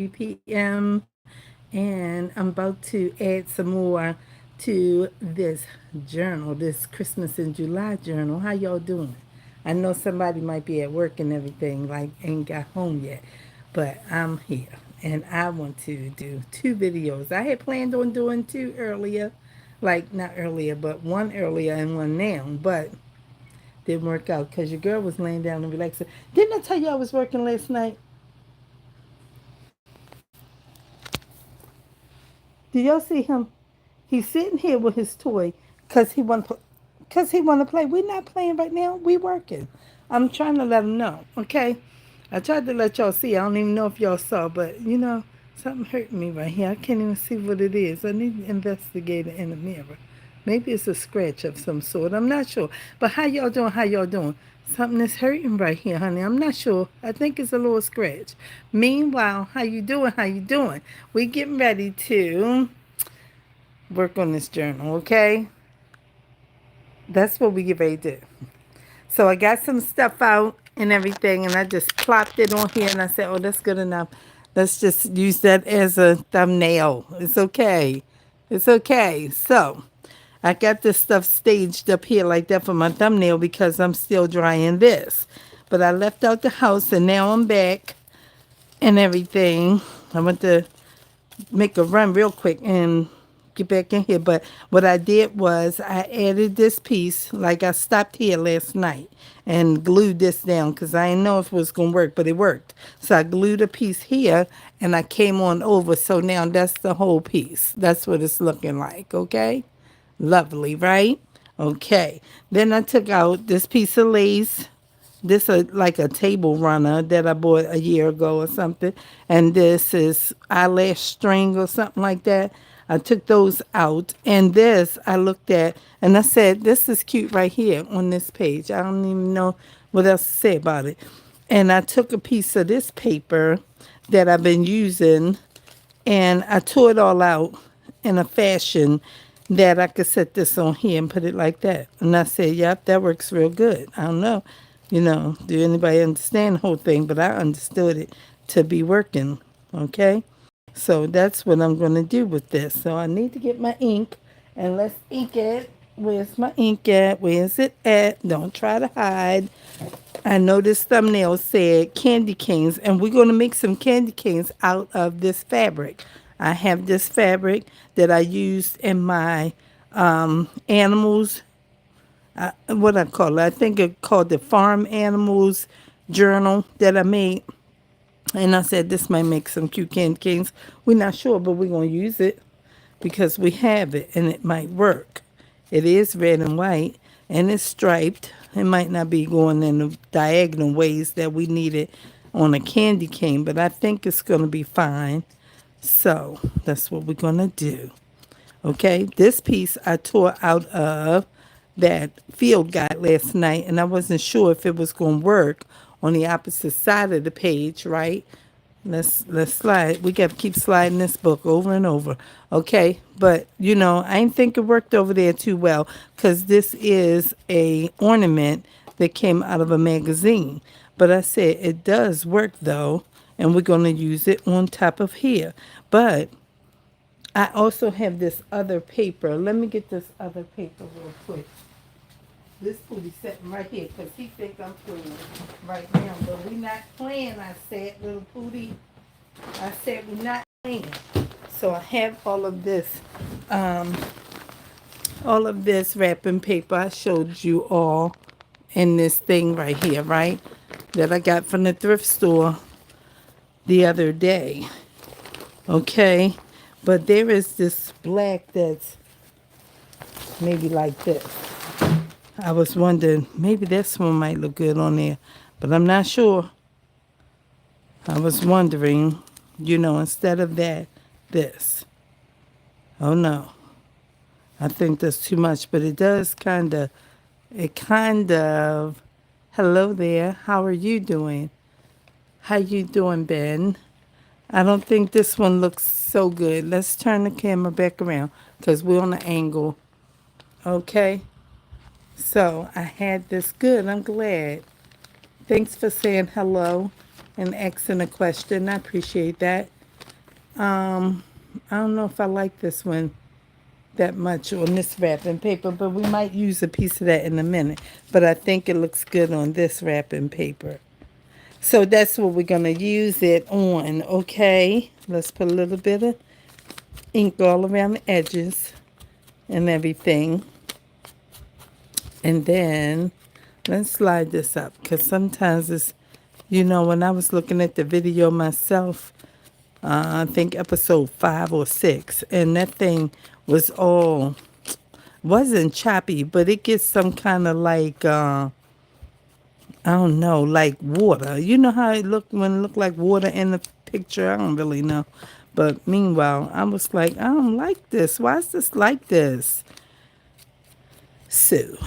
p.m. and I'm about to add some more to this journal, this Christmas in July journal. How y'all doing? I know somebody might be at work and everything, like ain't got home yet, but I'm here and I want to do two videos. I had planned on doing two earlier, like not earlier, but one earlier and one now, but didn't work out because your girl was laying down and relaxing. Didn't I tell you I was working last night? Did y'all see him? He's sitting here with his toy because he want to play. We're not playing right now. We working. I'm trying to let him know. Okay. I tried to let y'all see. I don't even know if y'all saw, but something hurting me right here. I can't even see what it is. I need to investigate it in the mirror. Maybe it's a scratch of some sort. I'm not sure. But how y'all doing? How y'all doing? Something is hurting right here, honey. I'm not sure. I think it's a little scratch. Meanwhile, how you doing? How you doing? We getting ready to work on this journal, okay? That's what we get ready to do. So I got some stuff out and everything, and I just plopped it on here, and I said, oh, that's good enough. Let's just use that as a thumbnail. It's okay. It's okay. So I got this stuff staged up here like that for my thumbnail because I'm still drying this. But I left out the house, and now I'm back and everything. I went to make a run real quick and get back in here. But what I did was I added this piece, like I stopped here last night and glued this down because I didn't know if it was going to work, but it worked. So I glued a piece here and I came on over. So now that's the whole piece. That's what it's looking like, okay? Lovely, right? Okay. Then I took out this piece of lace. This is like a table runner that I bought a year ago or something. And this is eyelash string or something like that. I took those out. And this I looked at and I said, this is cute right here on this page. I don't even know what else to say about it. And I took a piece of this paper that I've been using and I tore it all out in a fashion that I could set this on here and put it like that. And I said, yep, that works real good. I don't know, do anybody understand the whole thing? But I understood it to be working, okay? So that's what I'm going to do with this. So I need to get my ink and let's ink it. Where's my ink at? Where's it at? Don't try to hide. I know this thumbnail said candy canes, and we're going to make some candy canes out of this fabric. I have this fabric that I used in my animals, what I call it. I think it called the Farm Animals Journal that I made. And I said, this might make some cute candy canes. We're not sure, but we're going to use it because we have it and it might work. It is red and white and it's striped. It might not be going in the diagonal ways that we need it on a candy cane, but I think it's going to be fine. So that's what we're going to do. Okay, this piece I tore out of that field guide last night, and I wasn't sure if it was going to work on the opposite side of the page, right? Let's slide. We got to keep sliding this book over and over. Okay, but I didn't think it worked over there too well because this is a ornament that came out of a magazine. But I said it does work though, and we're going to use it on top of here. But I also have this other paper. Let me get this other paper real quick. This booty sitting right here because he think I'm playing right now. But we not playing, I said, little booty. I said we're not playing. So I have um, all of this wrapping paper I showed you all in this thing right here, right? That I got from the thrift store the other day. Okay? But there is this black that's maybe like this. I was wondering, maybe this one might look good on there, but I'm not sure. I was wondering, instead of that, this. Oh no, I think that's too much, but it does hello there, how are you doing? How you doing, Ben? I don't think this one looks so good. Let's turn the camera back around because we're on an angle. Okay. So I had this good. I'm glad. Thanks for saying hello and asking a question. I appreciate that. Um, I don't know if I like this one that much on this wrapping paper, but we might use a piece of that in a minute. But I think it looks good on this wrapping paper. So that's what we're going to use it on, okay? Let's put a little bit of ink all around the edges and everything. And then let's slide this up because sometimes it's, when I was looking at the video myself, I think episode 5 or 6, and that thing was all, wasn't choppy, but it gets some kind of like, I don't know, like water. You know how it looked when it looked like water in the picture? I don't really know. But meanwhile, I was like, I don't like this. Why is this like this? So,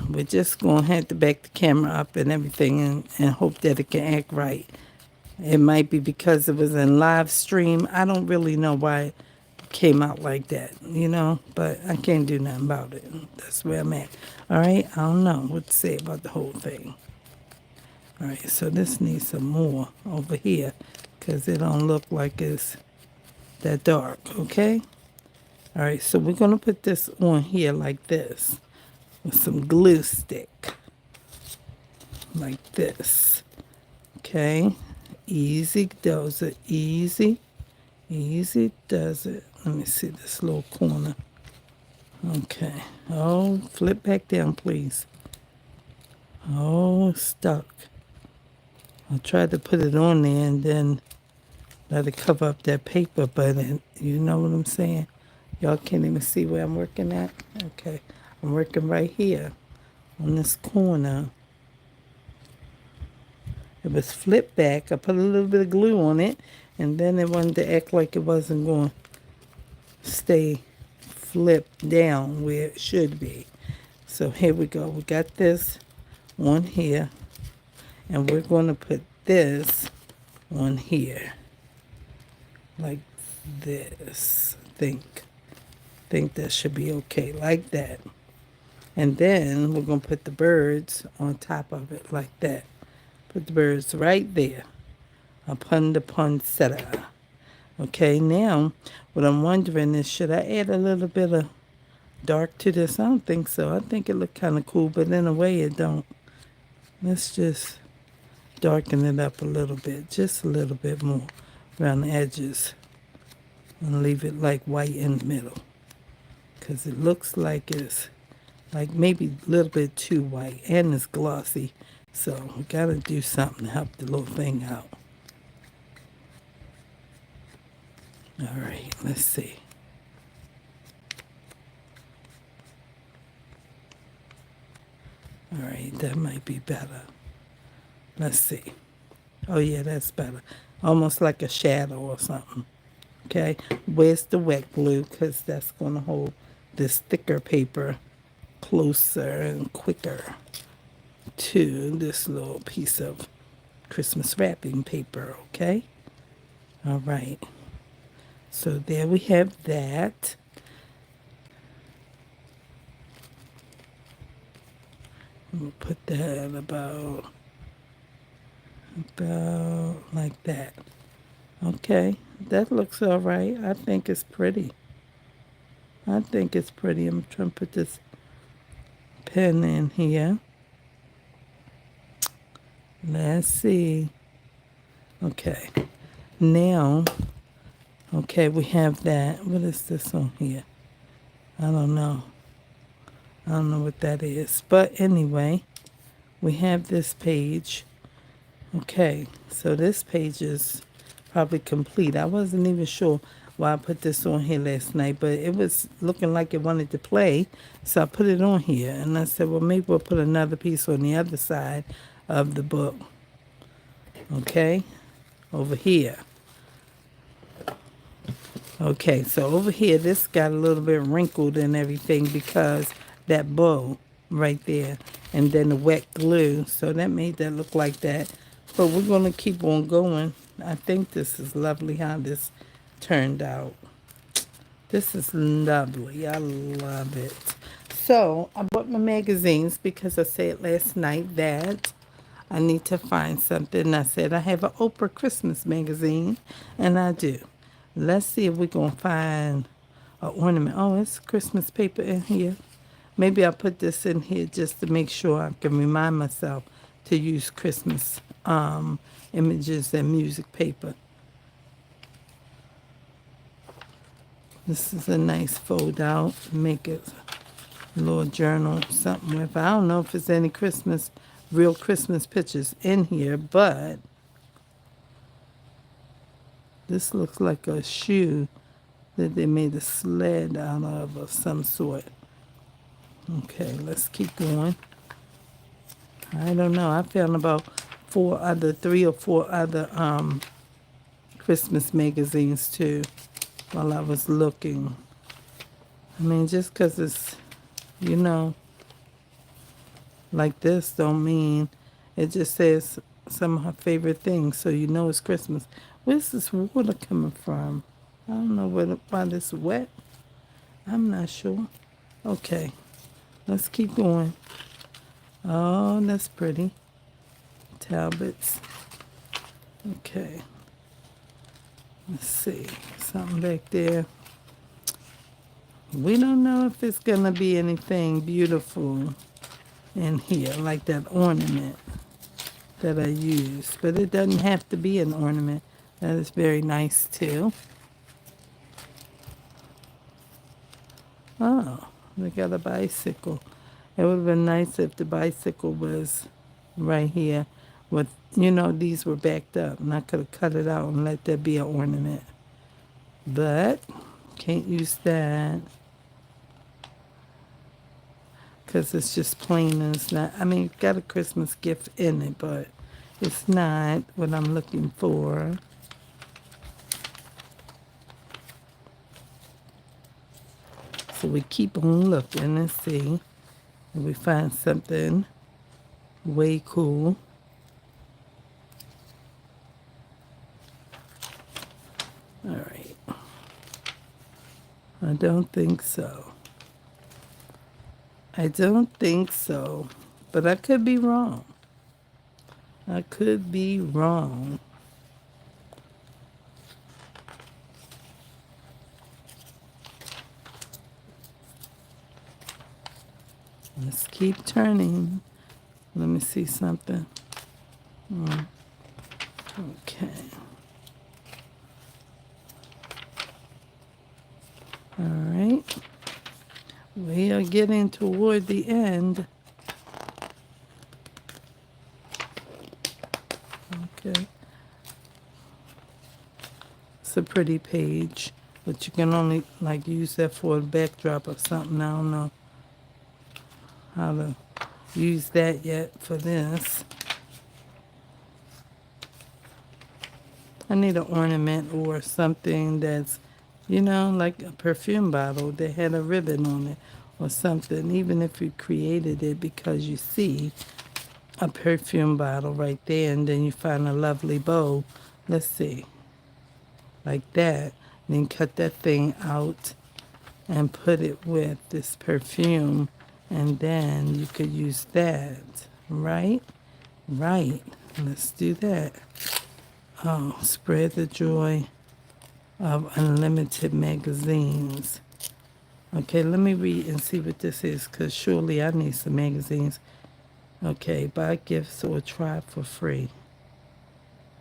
we're just going to have to back the camera up and everything and hope that it can act right. It might be because it was in live stream. I don't really know why it came out like that, but I can't do nothing about it. That's where I'm at. All right, I don't know what to say about the whole thing. All right, so this needs some more over here because it don't look like it's that dark, okay? All right, so we're going to put this on here like this with some glue stick, like this, okay? Easy does it, easy does it. Let me see this little corner. Okay, oh, flip back down, please. Oh, stuck. I tried to put it on there and then let it cover up that paper, but you know what I'm saying? Y'all can't even see where I'm working at? Okay, I'm working right here on this corner. It was flipped back. I put a little bit of glue on it, and then it wanted to act like it wasn't going to stay flipped down where it should be. So here we go. We got this on here, and we're going to put this on here like this. Think that should be okay, like that. And then we're going to put the birds on top of it like that. Put the birds right there upon the poinsettia. Okay, now what I'm wondering is, should I add a little bit of dark to this? I don't think so. I think it looked kind of cool, but in a way it don't. Let's just darken it up a little bit, just a little bit more around the edges, and leave it like white in the middle, because it looks like it's like maybe a little bit too white, and it's glossy. So we got to do something to help the little thing out. All right, let's see. All right, that might be better. Let's see. Oh, yeah, that's better. Almost like a shadow or something. Okay, where's the wet glue? Because that's going to hold this thicker paper closer and quicker to this little piece of Christmas wrapping paper, okay? All right. So there we have that. We'll put that about like that. Okay, that looks all right. I think it's pretty. I'm trying to put this pen in here. Let's see. Okay. Now, okay, we have that. What is this on here? I don't know. I don't know what that is. But anyway, we have this page. Okay, so this page is probably complete. I wasn't even sure why I put this on here last night, but it was looking like it wanted to play, so I put it on here. And I said, well, maybe we'll put another piece on the other side of the book. Okay, over here. Okay, so over here, this got a little bit wrinkled and everything because that bow right there, and then the wet glue, so that made that look like that. But we're going to keep on going. I think this is lovely how this turned out. This is lovely. I love it. So I bought my magazines because I said last night that I need to find something. I said I have an Oprah Christmas magazine, and I do. Let's see if we're going to find an ornament. Oh, it's Christmas paper in here. Maybe I'll put this in here just to make sure I can remind myself to use Christmas images and music paper. This is a nice fold out. Make it a little journal, something with. I don't know if there's any real Christmas pictures in here, but this looks like a shoe that they made a sled out of some sort. Okay, let's keep going. I don't know. I found about 3 or 4 other Christmas magazines too while I was looking. I mean, just because it's, you know, like this don't mean it just says some of her favorite things, so you know it's Christmas. Where's this water coming from? I don't know why this is wet. I'm not sure. Okay, let's keep going. Oh, that's pretty. Talbots. Okay. Let's see. Something back there. We don't know if it's going to be anything beautiful in here, like that ornament that I used. But it doesn't have to be an ornament. That is very nice, too. Oh, they got a bicycle. It would have been nice if the bicycle was right here with, these were backed up. And I could have cut it out and let that be an ornament. But can't use that because it's just plain and it's not. I mean, it's got a Christmas gift in it, but it's not what I'm looking for. So we keep on looking and see if we find something way cool. All right. I don't think so. I don't think so. But I could be wrong. I could be wrong. Let's keep turning. Let me see something. Okay. All right. We are getting toward the end. Okay. It's a pretty page, but you can only use that for a backdrop or something. I don't know how to use that yet for this. I need an ornament or something that's, like a perfume bottle that had a ribbon on it or something, even if you created it because you see a perfume bottle right there and then you find a lovely bow. Let's see. Like that. Then cut that thing out and put it with this perfume and then you could use that. Right? Right. Let's do that. Oh, spread the joy of unlimited magazines. Okay, let me read and see what this is, because surely I need some magazines. Okay, buy gifts or try for free.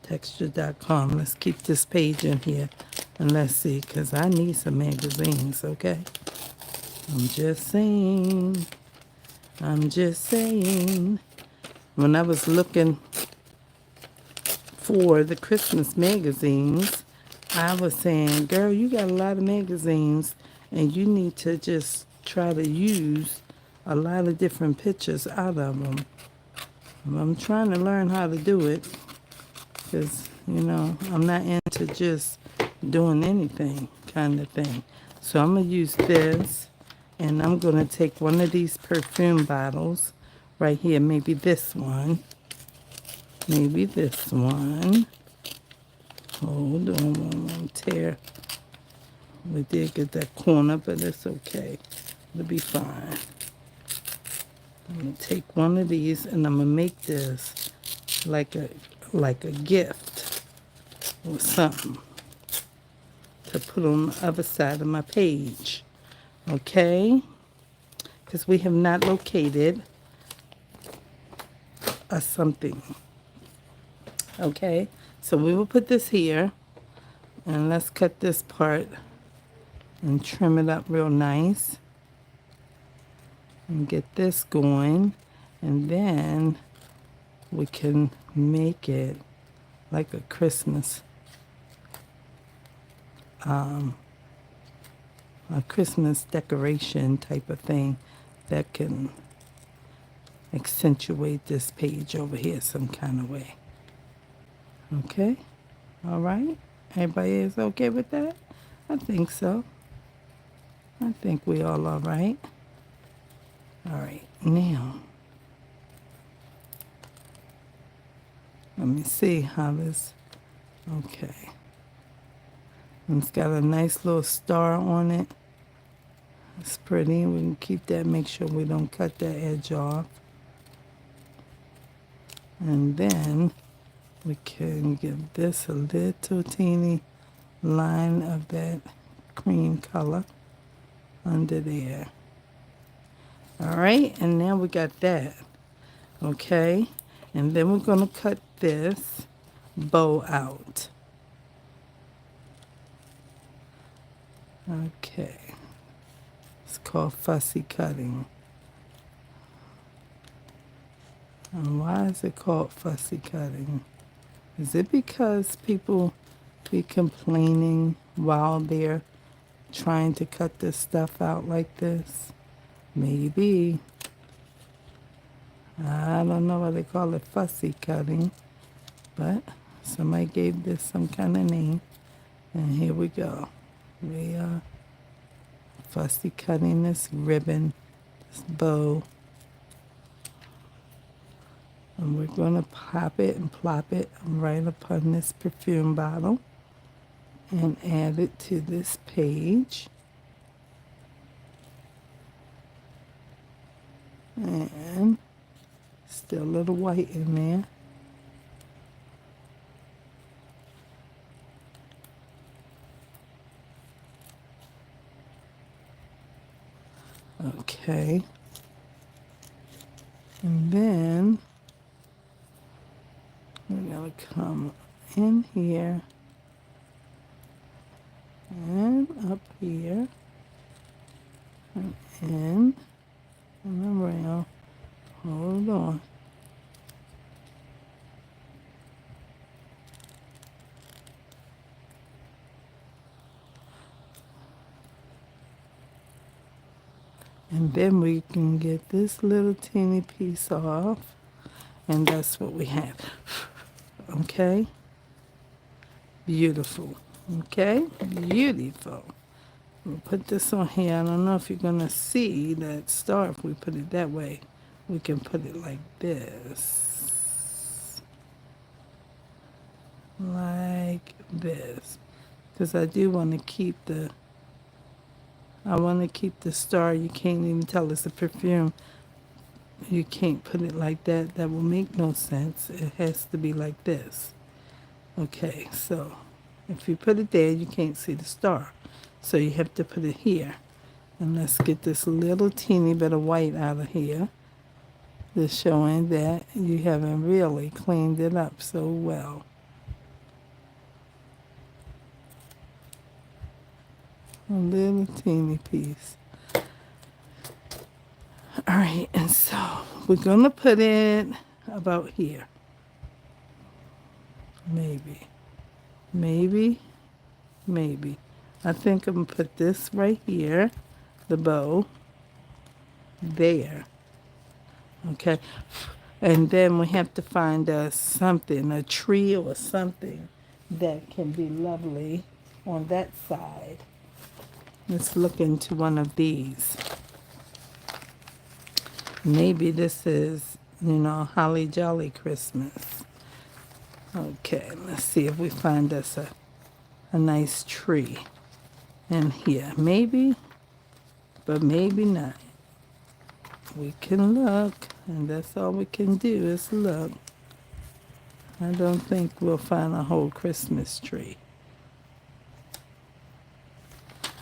Texture.com. Let's keep this page in here and let's see, because I need some magazines, okay? I'm just saying. When I was looking for the Christmas magazines, I was saying, girl, you got a lot of magazines and you need to just try to use a lot of different pictures out of them. I'm trying to learn how to do it because, I'm not into just doing anything kind of thing. So I'm going to use this and I'm going to take one of these perfume bottles right here, maybe this one. Maybe this one. Hold on, won't tear. We did get that corner, but it's okay. It'll be fine. I'm gonna take one of these and I'm gonna make this like a gift or something to put on the other side of my page. Okay? Because we have not located a something. Okay? So we will put this here. And let's cut this part and trim it up real nice. And get this going. And then we can make it like a Christmas decoration type of thing that can accentuate this page over here some kind of way. Okay? All right? Everybody is okay with that? I think so. I think we all right. All right, now, let me see how this, okay. And it's got a nice little star on it. It's pretty. We can keep that, make sure we don't cut that edge off. And then we can give this a little teeny line of that cream color under there. All right, and now we got that. Okay, and then we're going to cut this bow out. Okay, it's called fussy cutting. And why is it called fussy cutting? Is it because people be complaining while they're trying to cut this stuff out like this? Maybe. I don't know why they call it fussy cutting, but somebody gave this some kind of name. And here we go. We are fussy cutting this ribbon, this bow. And we're going to pop it and plop it right upon this perfume bottle and add it to this page. And still a little white in there. Okay. And then we're going to come in here and up here and in and around. Hold on. And then we can get this little teeny piece off. And that's what we have. Okay? Beautiful. Okay? Beautiful. We'll put this on here. I don't know if you're going to see that star if we put it that way. We can put it like this. Like this. Because I do want to keep the star. You can't even tell it's a perfume. You can't put it like that. That will make no sense. It has to be like this. Okay, so if you put it there, you can't see the star. So you have to put it here. And let's get this little teeny bit of white out of here. Just showing that you haven't really cleaned it up so well. A little teeny piece. All right, and so we're going to put it about here. Maybe. I think I'm going to put this right here, the bow, there. Okay, and then we have to find something, a tree or something that can be lovely on that side. Let's look into one of these. Maybe this is, Holly Jolly Christmas. Okay, let's see if we find us a nice tree in here. Maybe, but maybe not. We can look, and that's all we can do is look. I don't think we'll find a whole Christmas tree.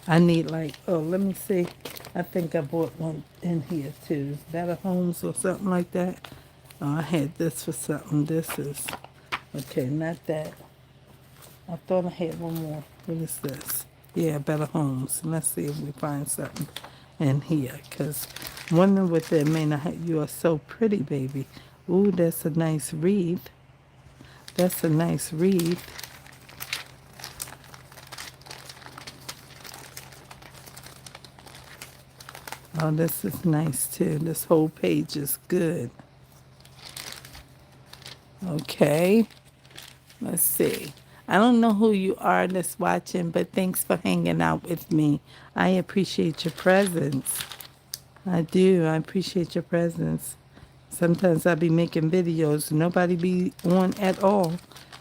I need like, oh, let me see. I think I bought one in here too. Better Homes or something like that. Oh, I had this for something. This is, okay, not that. I thought I had one more. What is this? Yeah, Better Homes. Let's see if we find something in here. Because wondering what that may not have. You are so pretty, baby. Ooh, that's a nice wreath. That's a nice wreath. Oh, this is nice too. This whole page is good. Okay, let's see. I don't know who you are that's watching, but thanks for hanging out with me. I appreciate your presence. I do. I appreciate your presence. Sometimes I be making videos, nobody be on at all,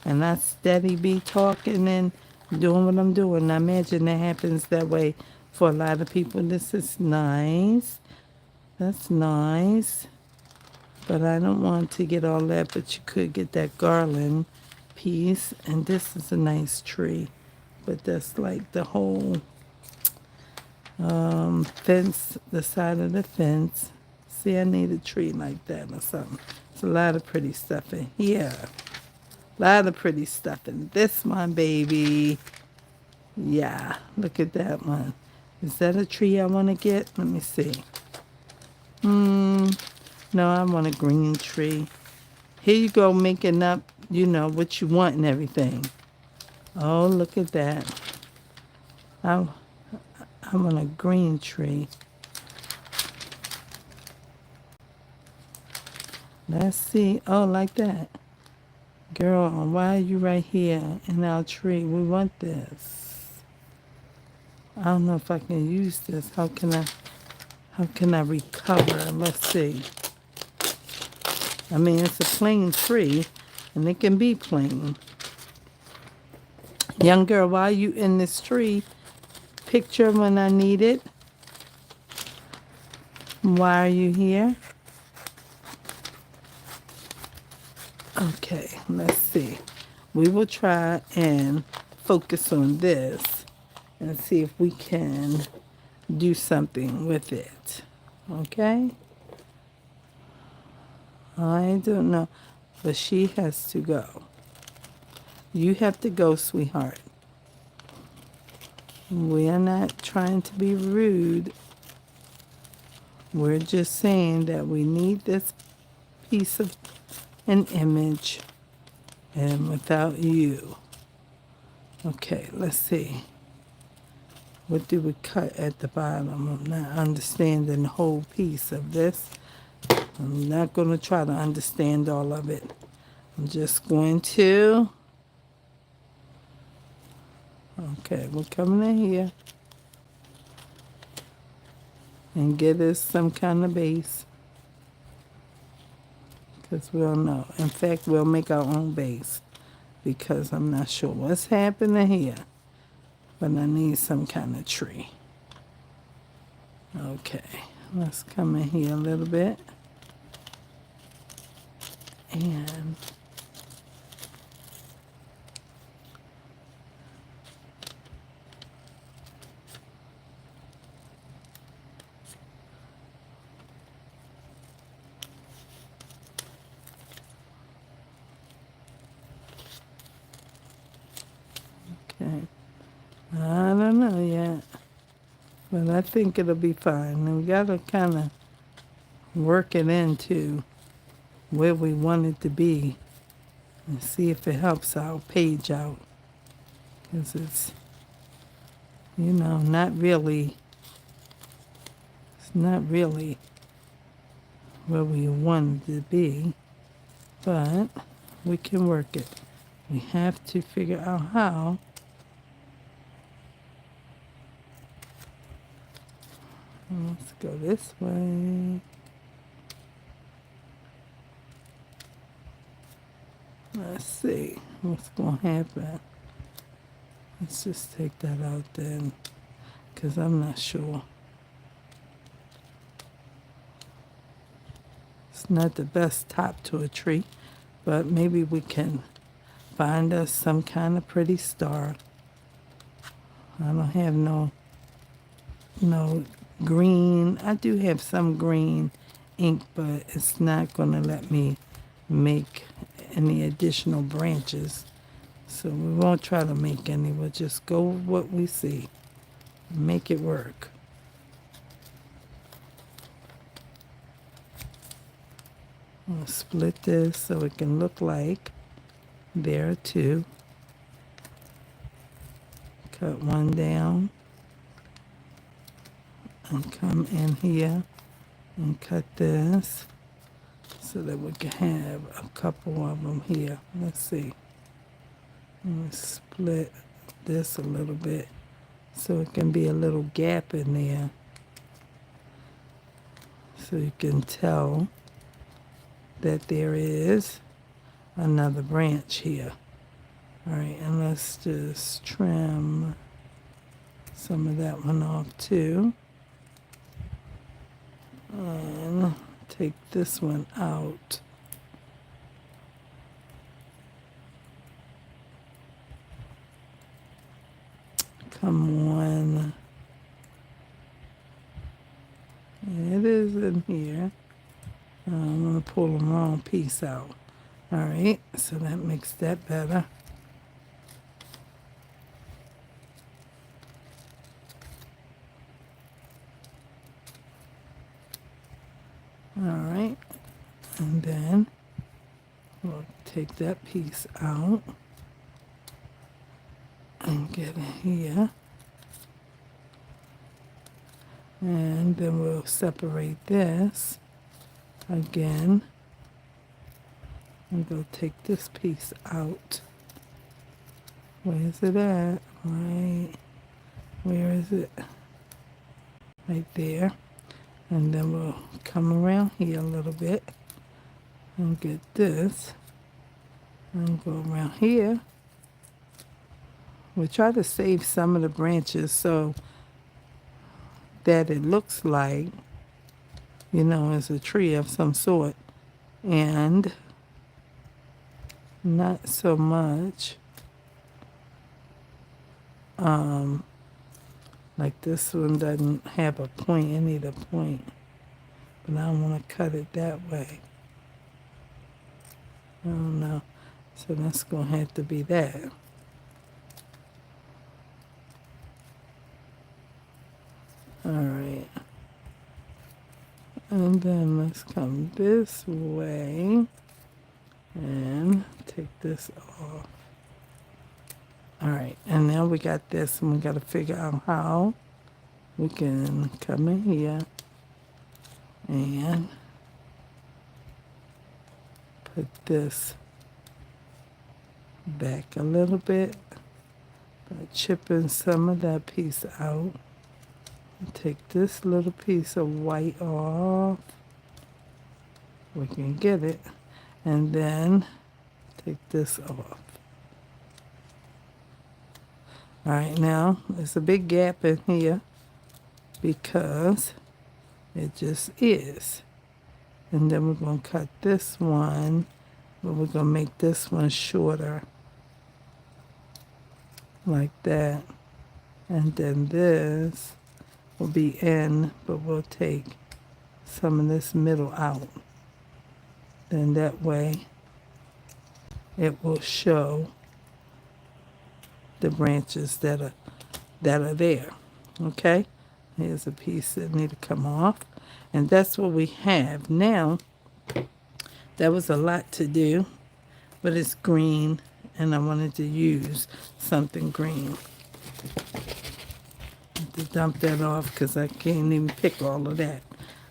and I steady be talking and doing what I'm doing. I imagine that happens that way for a lot of people. This is nice. That's nice. But I don't want to get all that, but you could get that garland piece. And this is a nice tree. But that's like the whole fence, the side of the fence. See, I need a tree like that or something. It's a lot of pretty stuff in here. A lot of pretty stuff in this one, baby. Yeah, look at that one. Is that a tree I want to get? Let me see. No, I want a green tree. Here you go, making up, what you want and everything. Oh, look at that. I, I want a green tree. Let's see. Oh, like that. Girl, why are you right here in our tree? We want this. I don't know if I can use this. How can I recover? Let's see. I mean, it's a plain tree, and it can be plain. Young girl, why are you in this tree? Picture when I need it. Why are you here? Okay, let's see. We will try and focus on this and see if we can do something with it. Okay? I don't know, but she has to go. You have to go, sweetheart. We are not trying to be rude. We're just saying that we need this piece of an image, and without you. Okay, let's see. What do we cut at the bottom? I'm not understanding the whole piece of this. I'm not going to try to understand all of it. I'm just going to... Okay, we're coming in here and get us some kind of base. Because we'll know. In fact, we'll make our own base. Because I'm not sure what's happening here. But I need some kind of tree. Okay, let's come in here a little bit. And okay, I don't know yet, but I think it'll be fine. And we gotta kind of work it into where we want it to be and see if it helps our page out. Because it's, it's not really where we want it to be, but we can work it. We have to figure out how. Let's go this way. Let's see what's going to happen. Let's just take that out then, because I'm not sure. It's not the best top to a tree, but maybe we can find us some kind of pretty star. I don't have no no green. I do have some green ink, but it's not going to let me make any additional branches. So we won't try to make any. We'll just go with what we see. Make it work. I'll split this so it can look like there are two. Cut one down and come in here and cut this so that we can have a couple of them here. Let's see. I'm split this a little bit so it can be a little gap in there so you can tell that there is another branch here. All right, and let's just trim some of that one off too. And take this one out. Come on. It is in here. I'm going to pull the wrong piece out. All right, so that makes that better. All right, and then we'll take that piece out and get it here. And then we'll separate this again. And go take this piece out. Where is it at? Right. Where is it? Right there. And then we'll come around here a little bit and get this. And go around here. We'll try to save some of the branches so that it looks like, you know, it's a tree of some sort. And not so much like this one doesn't have a point. I need a point, but I don't want to cut it that way. I don't know, so that's gonna have to be that. All right, and then let's come this way and take this off. All right, and now we got this, and we got to figure out how we can come in here and put this back a little bit by chipping some of that piece out. Take this little piece of white off. We can get it. And then take this off. All right, now there's a big gap in here because it just is. And then we're going to cut this one, but we're going to make this one shorter like that. And then this will be in, but we'll take some of this middle out. Then that way it will show the branches that are there. Okay? Here's a piece that need to come off. And that's what we have. Now, that was a lot to do, but it's green, and I wanted to use something green. To dump that off because I can't even pick all of that.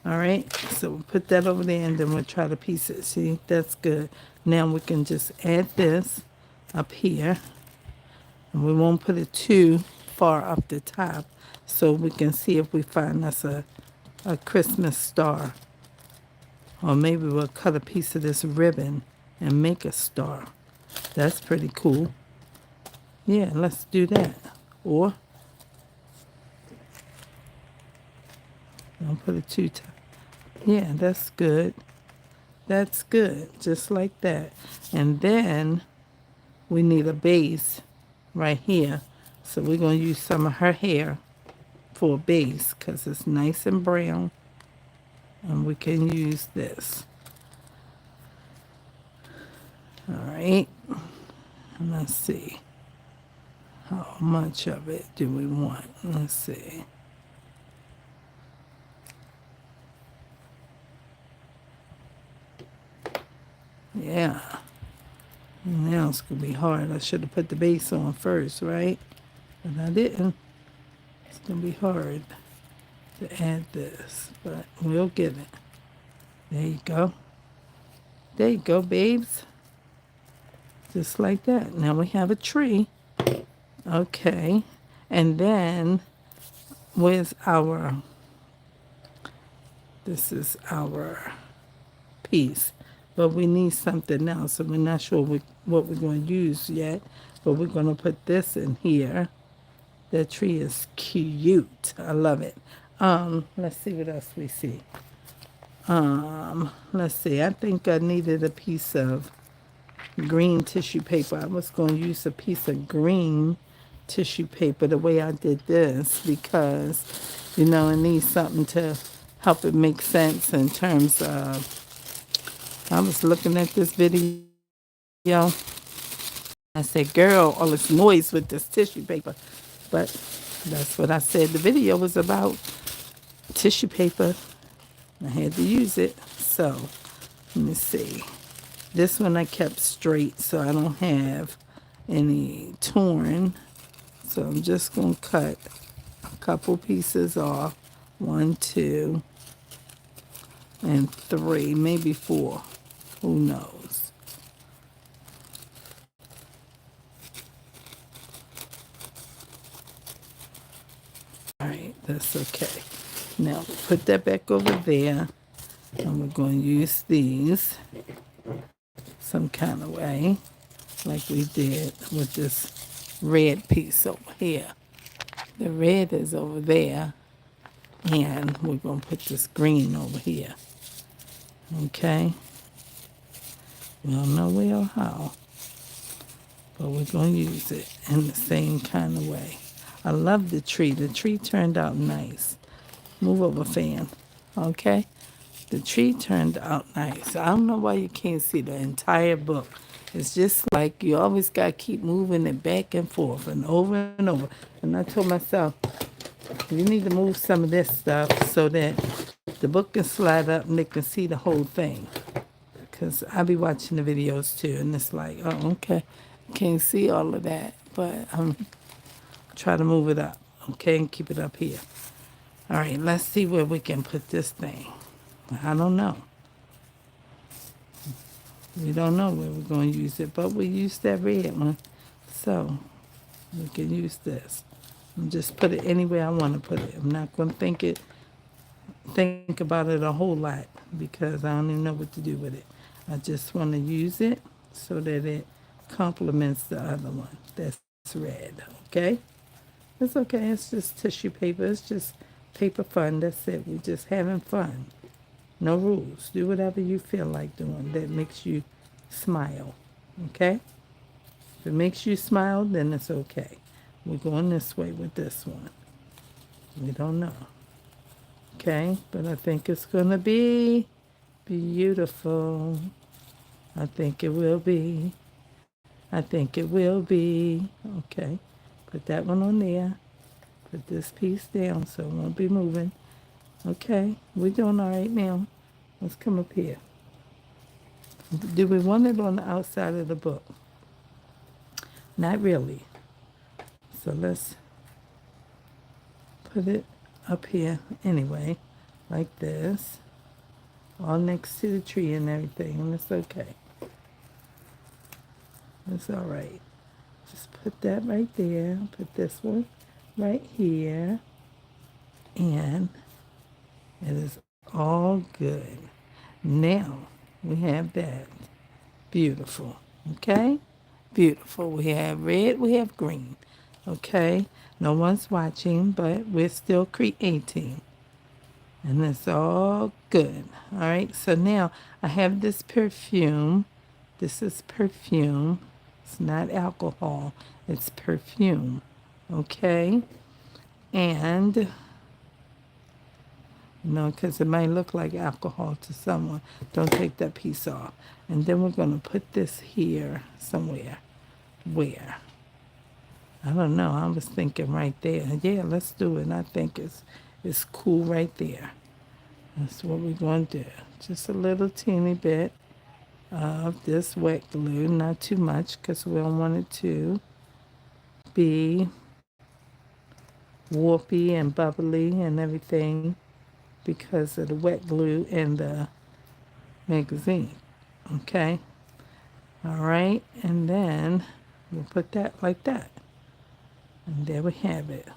All right, so we'll put that over there, and then we'll try to piece it. See, that's good. Now we can just add this up here, and we won't put it too far up the top, so we can see if we find us a Christmas star. Or maybe we'll cut a piece of this ribbon and make a star. That's pretty cool. Yeah, let's do that. Or don't put it too tight. Yeah, that's good. That's good. Just like that. And then we need a base right here. So we're going to use some of her hair for a base because it's nice and brown, and we can use this. All right, and let's see how much of it do we want. Let's see. Yeah, now it's gonna be hard. I should have put the base on first, right? But I didn't. It's gonna be hard to add this, but we'll get it. There you go. There you go, babes. Just like that. Now we have a tree. Okay. And then where's our, this is our piece. But we need something else. So we're not sure what we're going to use yet. But we're going to put this in here. That tree is cute. I love it. Let's see what else we see. Let's see. I think I needed a piece of green tissue paper. I was going to use a piece of green tissue paper the way I did this because, you know, it needs something to help it make sense in terms of, I was looking at this video. I said, girl, all this noise with this tissue paper. But that's what I said. The video was about tissue paper. I had to use it. So, let me see. This one I kept straight so I don't have any torn. So I'm just going to cut a couple pieces off. 1, 2, and 3, maybe 4. Who knows? All right, that's okay. Now put that back over there. And we're going to use these some kind of way, like we did with this red piece over here. The red is over there, and we're going to put this green over here. Okay? We don't know where or how, but we're going to use it in the same kind of way. I love the tree. The tree turned out nice. Move over, fan. Okay? The tree turned out nice. I don't know why you can't see the entire book. It's just like you always got to keep moving it back and forth and over and over. And I told myself, you need to move some of this stuff so that the book can slide up and they can see the whole thing. Because I be watching the videos too, and it's like, oh, okay, can't see all of that. But I'm trying to move it up, okay, and keep it up here. All right, let's see where we can put this thing. I don't know. We don't know where we're going to use it, but we used that red one. So we can use this. And just put it anywhere I want to put it. I'm not going to think about it a whole lot because I don't even know what to do with it. I just want to use it so that it complements the other one that's red, okay? It's okay. It's just tissue paper. It's just paper fun. That's it. We're just having fun. No rules. Do whatever you feel like doing that makes you smile. Okay? If it makes you smile, then it's okay. We're going this way with this one. We don't know. Okay? But I think it's going to be beautiful. I think it will be. I think it will be. Okay. Put that one on there. Put this piece down so it won't be moving. Okay, we're doing all right now. Let's come up here. Do we want it on the outside of the book? Not really. So let's put it up here anyway, like this. All next to the tree and everything, and it's okay. It's all right. Just put that right there. Put this one right here. And it is all good. Now we have that. Beautiful. Okay? Beautiful. We have red, we have green. Okay? No one's watching, but we're still creating. And it's all good. All right? So now I have this perfume. This is perfume. It's not alcohol. It's perfume. Okay? And You know, because it might look like alcohol to someone. Don't take that piece off. And then we're going to put this here somewhere. Where? I don't know. I was thinking right there. Yeah, let's do it. I think it's cool right there. That's what we're going to do. Just a little teeny bit of this wet glue. Not too much because we don't want it to be warpy and bubbly and everything because of the wet glue and the magazine. Okay? All right? And then we'll put that like that. And there we have it.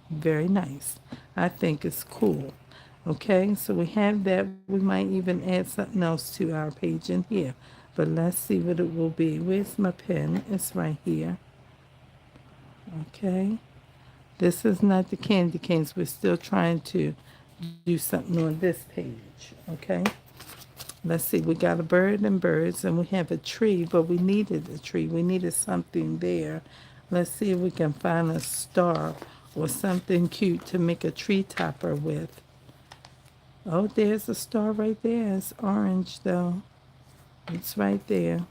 Very nice. I think it's cool. Okay, so we have that. We might even add something else to our page in here. But let's see what it will be. Where's my pen? It's right here. Okay. This is not the candy canes. We're still trying to do something on this page. Okay. Let's see. We got a bird and birds, and we have a tree, but we needed a tree. We needed something there. Let's see if we can find a star or something cute to make a tree topper with. Oh, there's a star right there. It's orange, though. It's right there.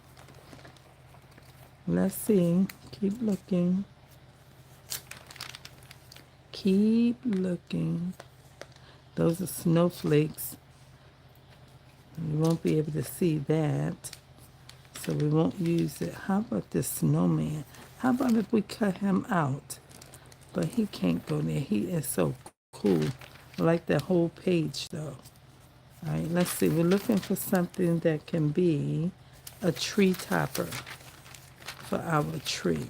Let's see. Keep looking. Keep looking. Those are snowflakes. You won't be able to see that, so we won't use it. How about this snowman? How about if we cut him out? But he can't go there. He is so cool. I like that whole page, though. All right, let's see. We're looking for something that can be a tree topper for our tree.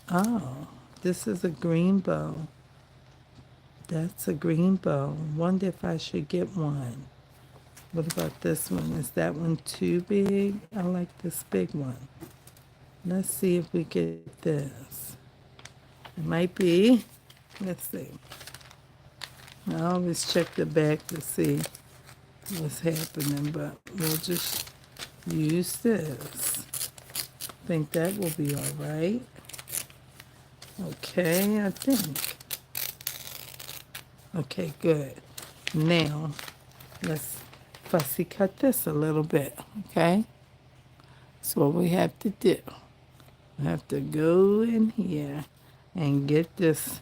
Oh, this is a green bow. That's a green bow. Wonder if I should get one. What about this one? Is that one too big? I like this big one. Let's see if we get this. It might be. Let's see. I always check the back to see what's happening, but we'll just use this. Think that will be all right. Okay, I think. Okay, good. Now, let's fussy cut this a little bit, okay? That's what we have to do. We have to go in here and get this.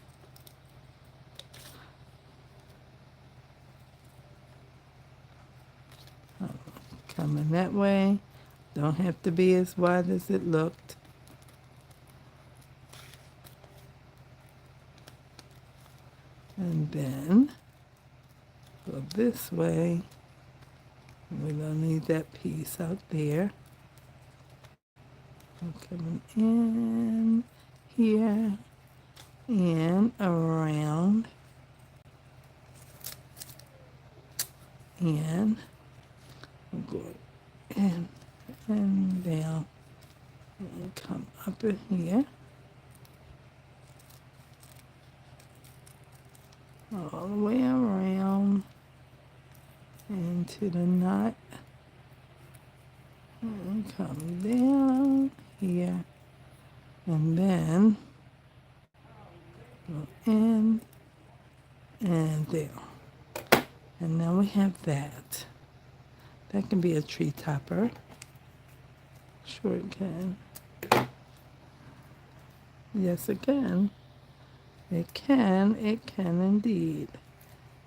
Coming that way. Don't have to be as wide as it looked. And then go this way. We don't need that piece out there. We're coming in here and around and we'll go in and down and come up in here all the way around into the knot and come down here and then go in and there. And now we have that. That can be a tree topper. Sure it can. Yes, it can. It can indeed.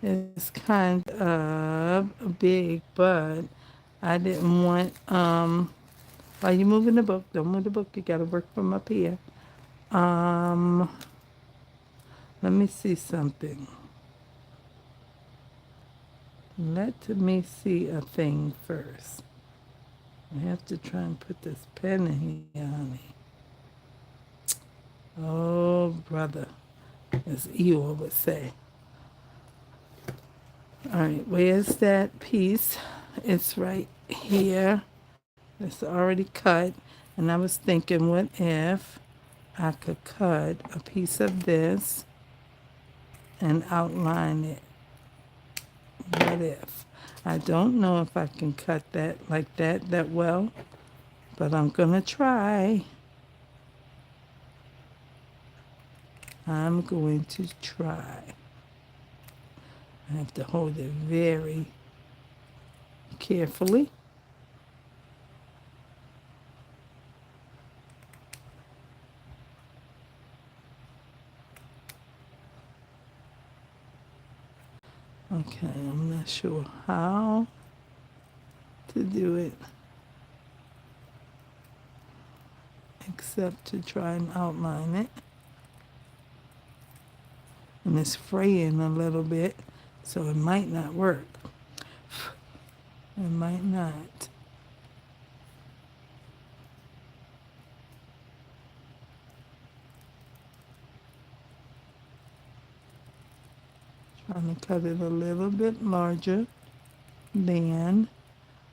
It's kind of big, but I didn't want, while you're moving the book, don't move the book, you gotta work from up here. Let me see something. Let me see a thing first. I have to try and put this pen in here, honey. Oh, brother, as Eeyore would say. All right, where's that piece? It's right here. It's already cut. And I was thinking, what if I could cut a piece of this and outline it? What if? I don't know if I can cut that like that well, but I'm going to try. I'm going to try. I have to hold it very carefully. Okay, I'm not sure how to do it except to try and outline it. And it's fraying a little bit, so it might not work. It might not. Trying to cut it a little bit larger than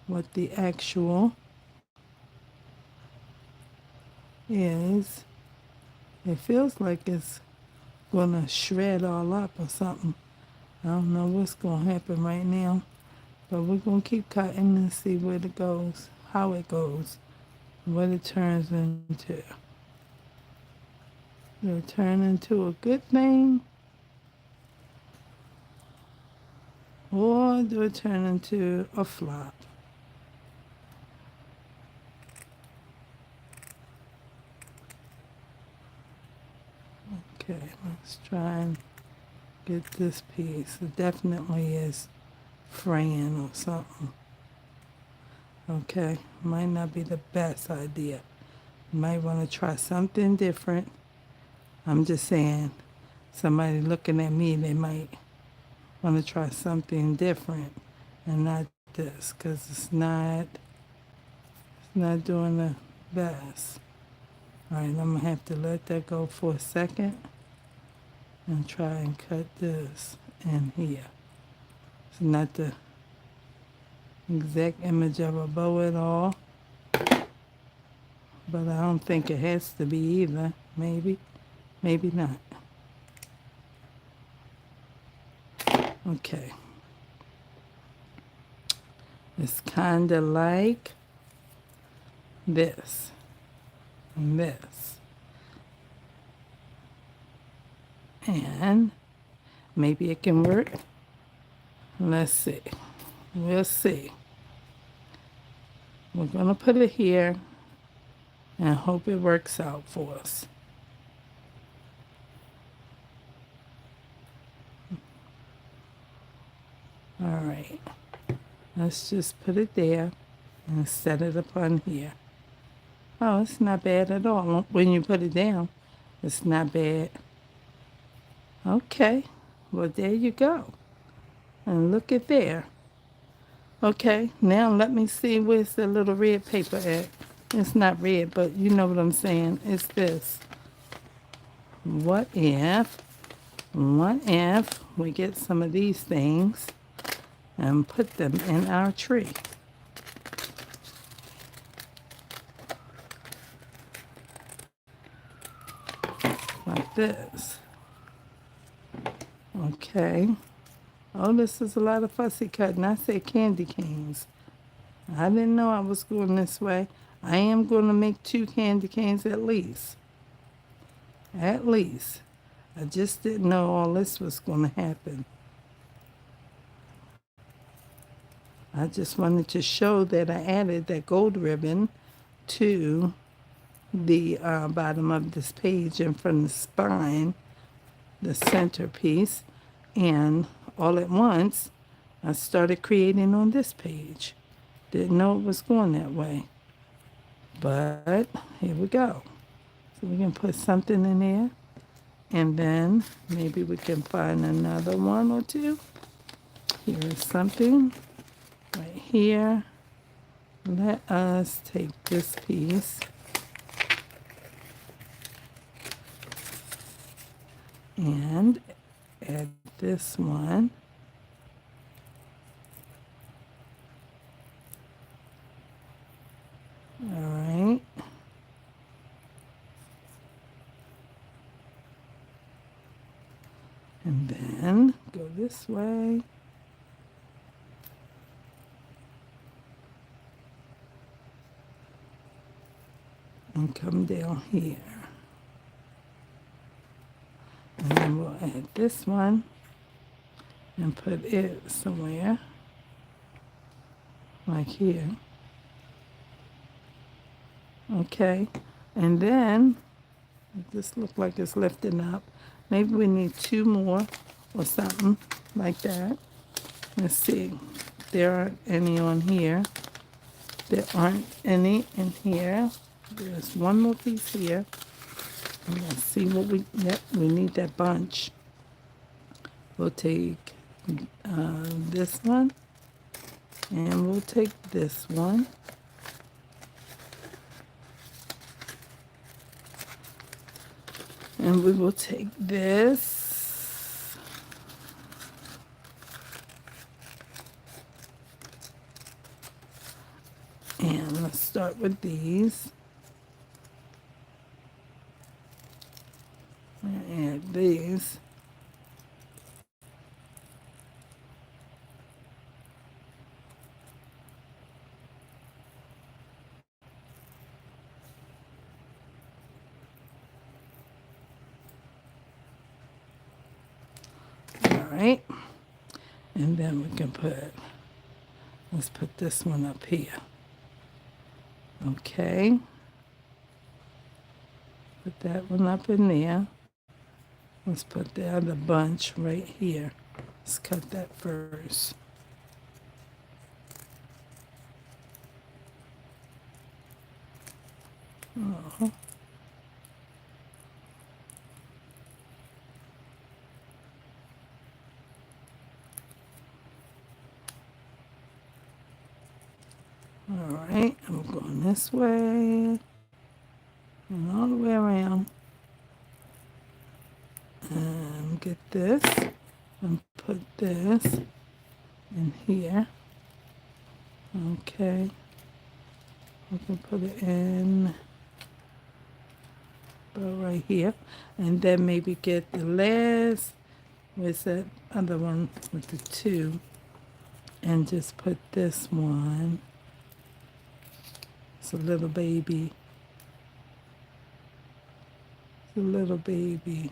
what the actual is. It feels like it's gonna shred all up or something. I don't know what's gonna happen right now, but we're gonna keep cutting and see where it goes, how it goes, what it turns into. Will it turn into a good thing, or do it turn into a flop? Okay, let's try and get this piece. It definitely is fraying or something. Okay, might not be the best idea. You might want to try something different. I'm just saying, somebody looking at me, they might want to try something different and not this, because it's not doing the best. All right, I'm gonna have to let that go for a second and try and cut this in here. It's not the exact image of a bow at all, but I don't think it has to be either. Maybe, maybe not. Okay. It's kind of like this and this. And maybe it can work. Let's see. We'll see. We're going to put it here and hope it works out for us. All right. Let's just put it there and set it upon here. Oh, it's not bad at all. When you put it down, it's not bad. Okay. Well, there you go. And look at there. Okay, now let me see where's the little red paper at. It's not red, but you know what I'm saying. It's this. What if we get some of these things and put them in our tree? Like this. Okay. Oh, this is a lot of fussy cutting. I said candy canes. I didn't know I was going this way. I am going to make 2 candy canes at least. At least. I just didn't know all this was going to happen. I just wanted to show that I added that gold ribbon to the bottom of this page and from the spine, the centerpiece, and all at once I started creating on this page. Didn't know it was going that way, but here we go. So we can put something in there, and then maybe we can find another one or two. Here is something right here. Let us take this piece and add this one. All right. And then go this way. And come down here. And then we'll add this one. and put it somewhere like here. Okay, and then this look like it's lifting up. Maybe we need two more or something like that. Let's see. There aren't any on here. There aren't any in here. There's one more piece here. And let's see what yep, we need that bunch. We'll take this one, and we'll take this one. And we will take this. And let's start with these. And add these. All right. And then we can let's put this one up here. Okay. Put that one up in there. Let's put the other bunch right here. Let's cut that first. Oh. All right, I'm going this way and all the way around. And get this and put this in here. Okay. We can put it in about right here. And then maybe get the last, where's that other one with the two? And just put this one. It's a little baby. It's a little baby.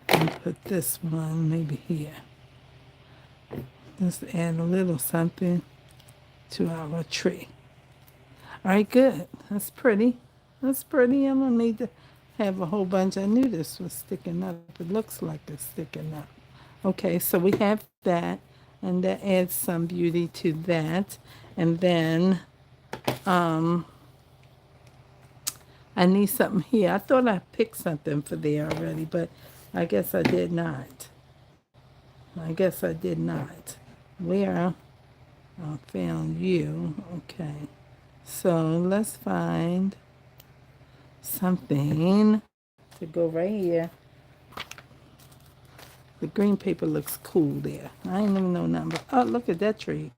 And put this one maybe here. Just add a little something to our tree. All right, good. That's pretty. That's pretty. I don't need to have a whole bunch. I knew this was sticking up. It looks like it's sticking up. Okay, so we have that, and that adds some beauty to that. And then I need something here. I thought I picked something for there already, but I guess I did not. I guess I did not. Where? I found you. Okay. So let's find something to go right here. The green paper looks cool there. I ain't even know nothing. Oh, look at that tree.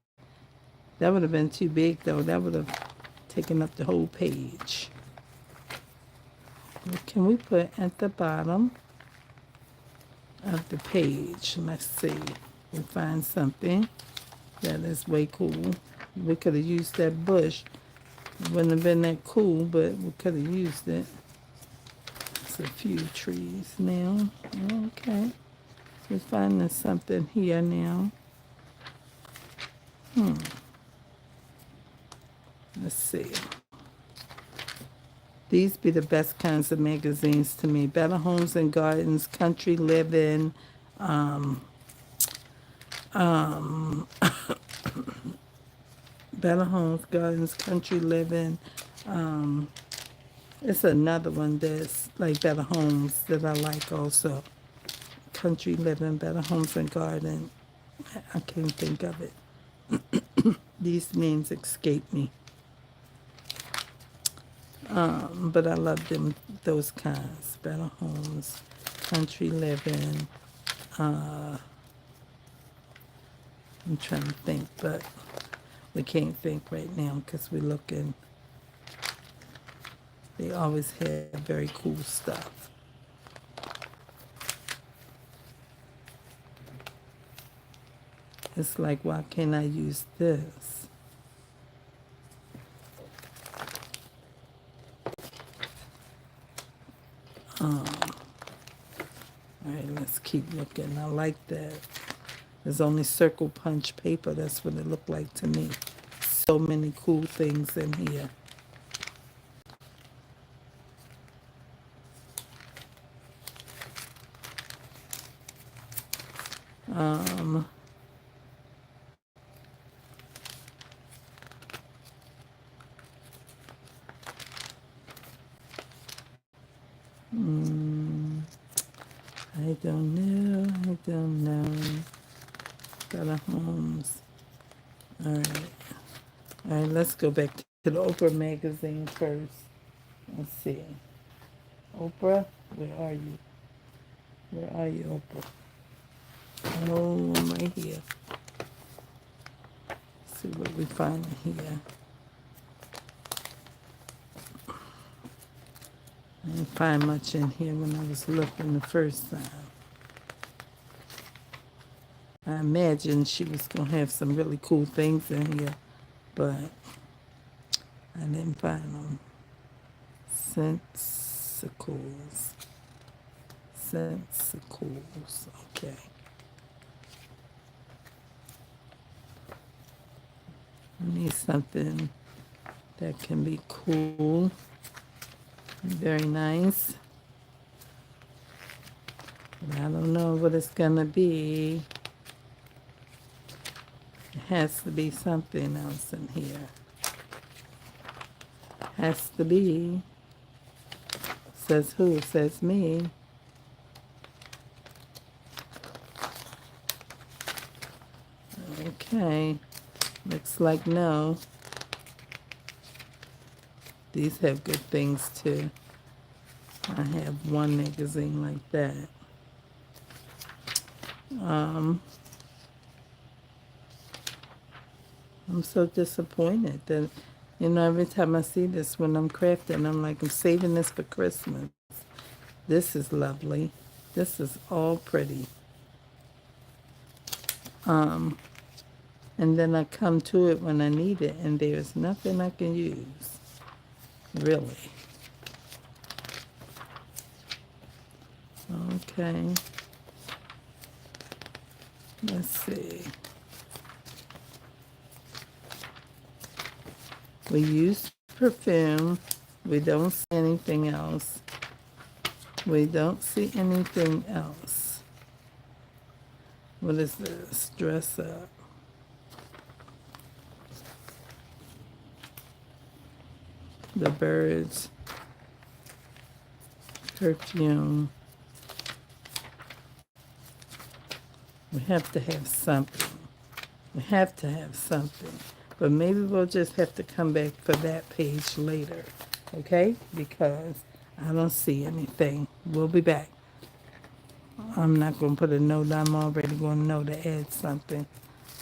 That would have been too big, though. That would have taken up the whole page. What can we put at the bottom of the page? Let's see. We find something that is way cool. We could have used that bush. It wouldn't have been that cool, but we could have used it. It's a few trees now. Okay. We're finding something here now. Let's see. These be the best kinds of magazines to me. Better Homes and Gardens, Country Living, Better Homes, Gardens, Country Living. It's another one that's like Better Homes that I like also. Country Living, Better Homes and Garden. I can't think of it. These names escape me. But I love those kinds. Better Homes, Country Living. I'm trying to think, but we can't think right now because we're looking. They always have very cool stuff. It's like, why can't I use this? Um, all right, let's keep looking. I like that. There's only circle punch paper. That's what it looked like to me. So many cool things in here. Um, mm, I don't know. I don't know. Got a Holmes. All right. All right, let's go back to the Oprah magazine first. Let's see. Oprah, where are you? Where are you, Oprah? Oh, I'm right here. Let's see what we find here. I didn't find much in here when I was looking the first time. I imagined she was going to have some really cool things in here, but I didn't find them. Sensicles. Sensicles. Okay. I need something that can be cool, very nice. But I don't know what it's going to be. It has to be something else in here. Has to be. Says who? Says me. Okay. Looks like no. These have good things too. I have one magazine like that. Um, I'm so disappointed that, every time I see this when I'm crafting, I'm like, I'm saving this for Christmas. This is lovely. This is all pretty. Um, and then I come to it when I need it, and there's nothing I can use. Really. Okay. Let's see. We use perfume. We don't see anything else. We don't see anything else. What is this? Dress up. The birds. Perfume. We have to have something. We have to have something. But maybe we'll just have to come back for that page later. Okay? Because I don't see anything. We'll be back. I'm not going to put a note. I'm already going to know to add something.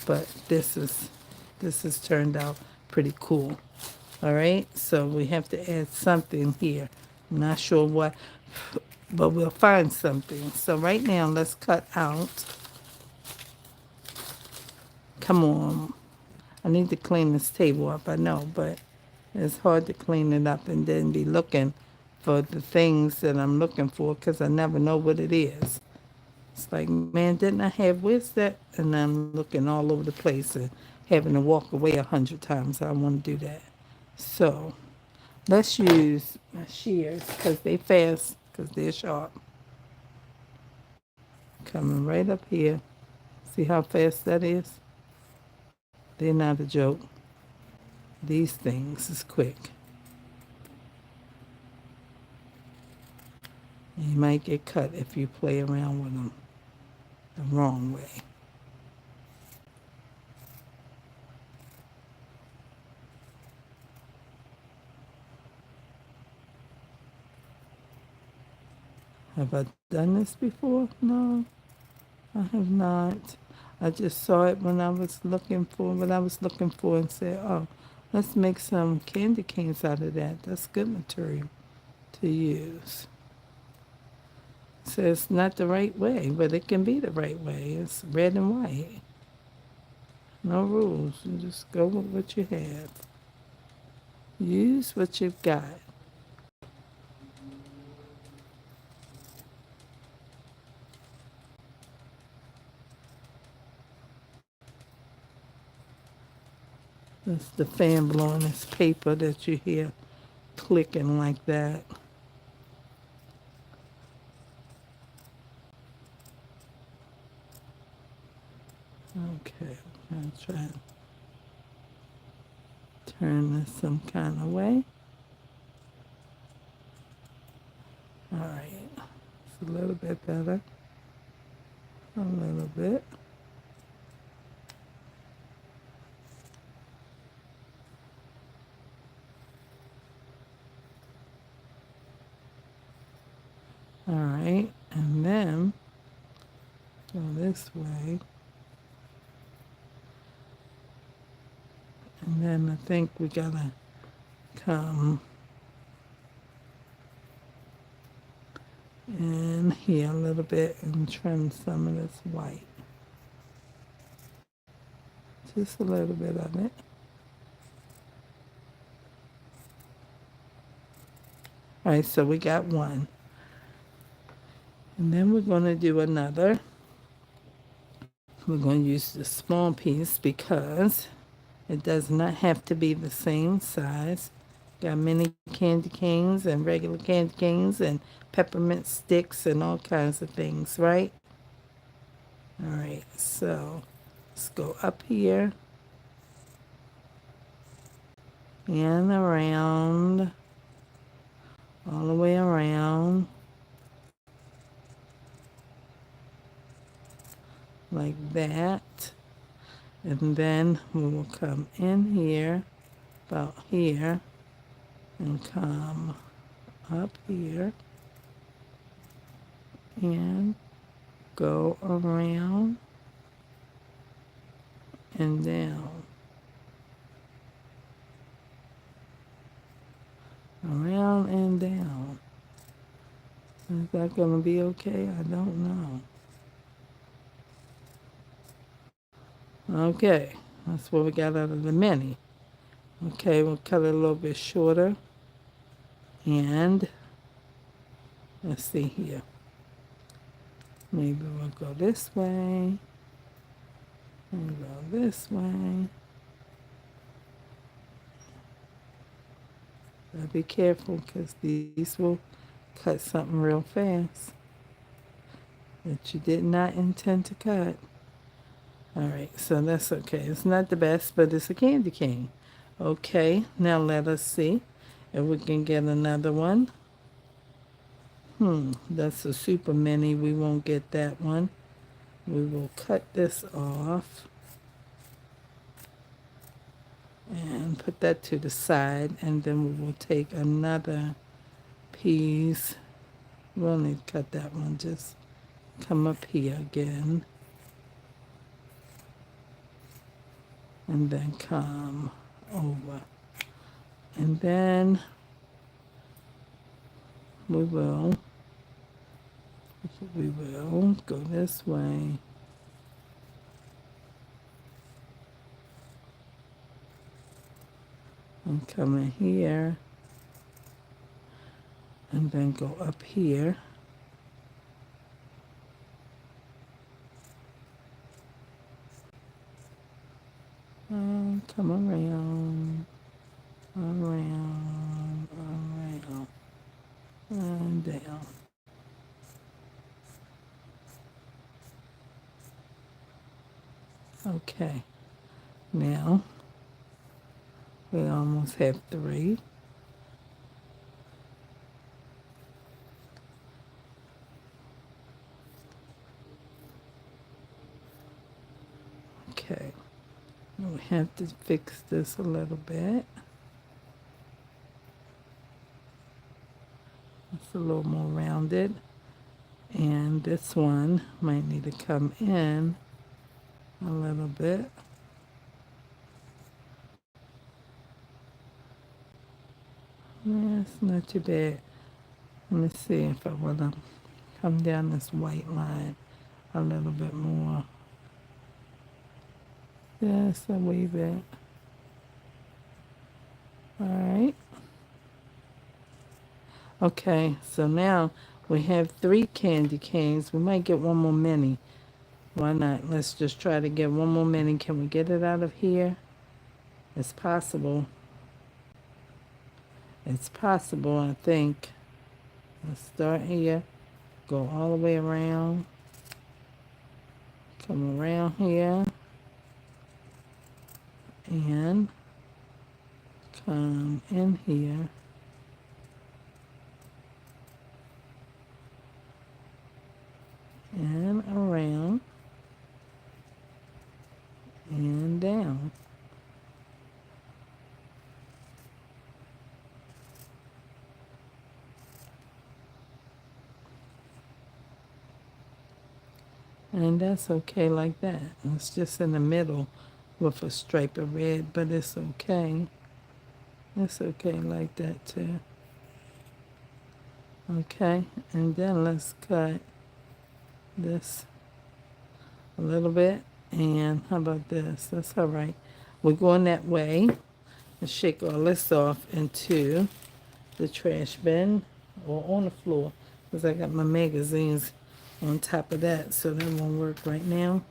But this has turned out pretty cool. All right? So we have to add something here. I'm not sure what, but we'll find something. So right now, let's cut out. Come on. I need to clean this table up, I know, but it's hard to clean it up and then be looking for the things that I'm looking for because I never know what it is. It's like, man, didn't I have, where's that? And I'm looking all over the place and having to walk away 100 times. I don't want to do that. So let's use my shears because they fast, because they're sharp. Coming right up here. See how fast that is? They're not a joke. These things is quick. You might get cut if you play around with them the wrong way. Have I done this before? No, I have not. I just saw it when I was looking for what I was looking for and said, oh, let's make some candy canes out of that. That's good material to use. So it's not the right way, but it can be the right way. It's red and white. No rules. You just go with what you have. Use what you've got. That's the fan blowing this paper that you hear clicking like that. Okay, I'm going to try and turn this some kind of way. All right, it's a little bit better. A little bit. All right, and then go this way. And then I think we gotta come in here a little bit and trim some of this white. Just a little bit of it. All right, so we got one. And then we're gonna do another. We're gonna use the small piece because it does not have to be the same size. Got mini candy canes and regular candy canes and peppermint sticks and all kinds of things, right? All right, so let's go up here and around, all the way around, like that. And then we will come in here, about here, and come up here and go around and down. Around and down. Is that going to be okay? I don't know. Okay, that's what we got out of the mini. Okay, we'll cut it a little bit shorter. And let's see here. Maybe we'll go this way and go this way. But be careful because these will cut something real fast that you did not intend to cut. All right, so that's okay. It's not the best, but it's a candy cane. Okay, now let us see if we can get another one. That's a super mini. We won't get that one. We will cut this off and put that to the side, and then we will take another piece. We'll need to cut that one. Just come up here again, and then come over. And then we will go this way. And come in here. And then go up here. And come around. Around. Around. And down. Okay. Now, we almost have 3. Okay. We have to fix this a little bit. It's a little more rounded. And this one might need to come in a little bit. Yeah, it's not too bad. Let me see if I want to come down this white line a little bit more. Just a wee bit. All right. Okay, so now we have 3 candy canes. We might get one more mini. Why not? Let's just try to get one more mini. Can we get it out of here? It's possible. It's possible, I think. Let's start here. Go all the way around. Come around here. And come in here. And around. And down. And that's okay like that. It's just in the middle with a stripe of red, but it's okay. It's okay like that too. Okay, and then let's cut this a little bit. And how about this? That's all right. We're going that way. Let's shake all this off into the trash bin or on the floor because I got my magazines on top of that, so that won't work right now.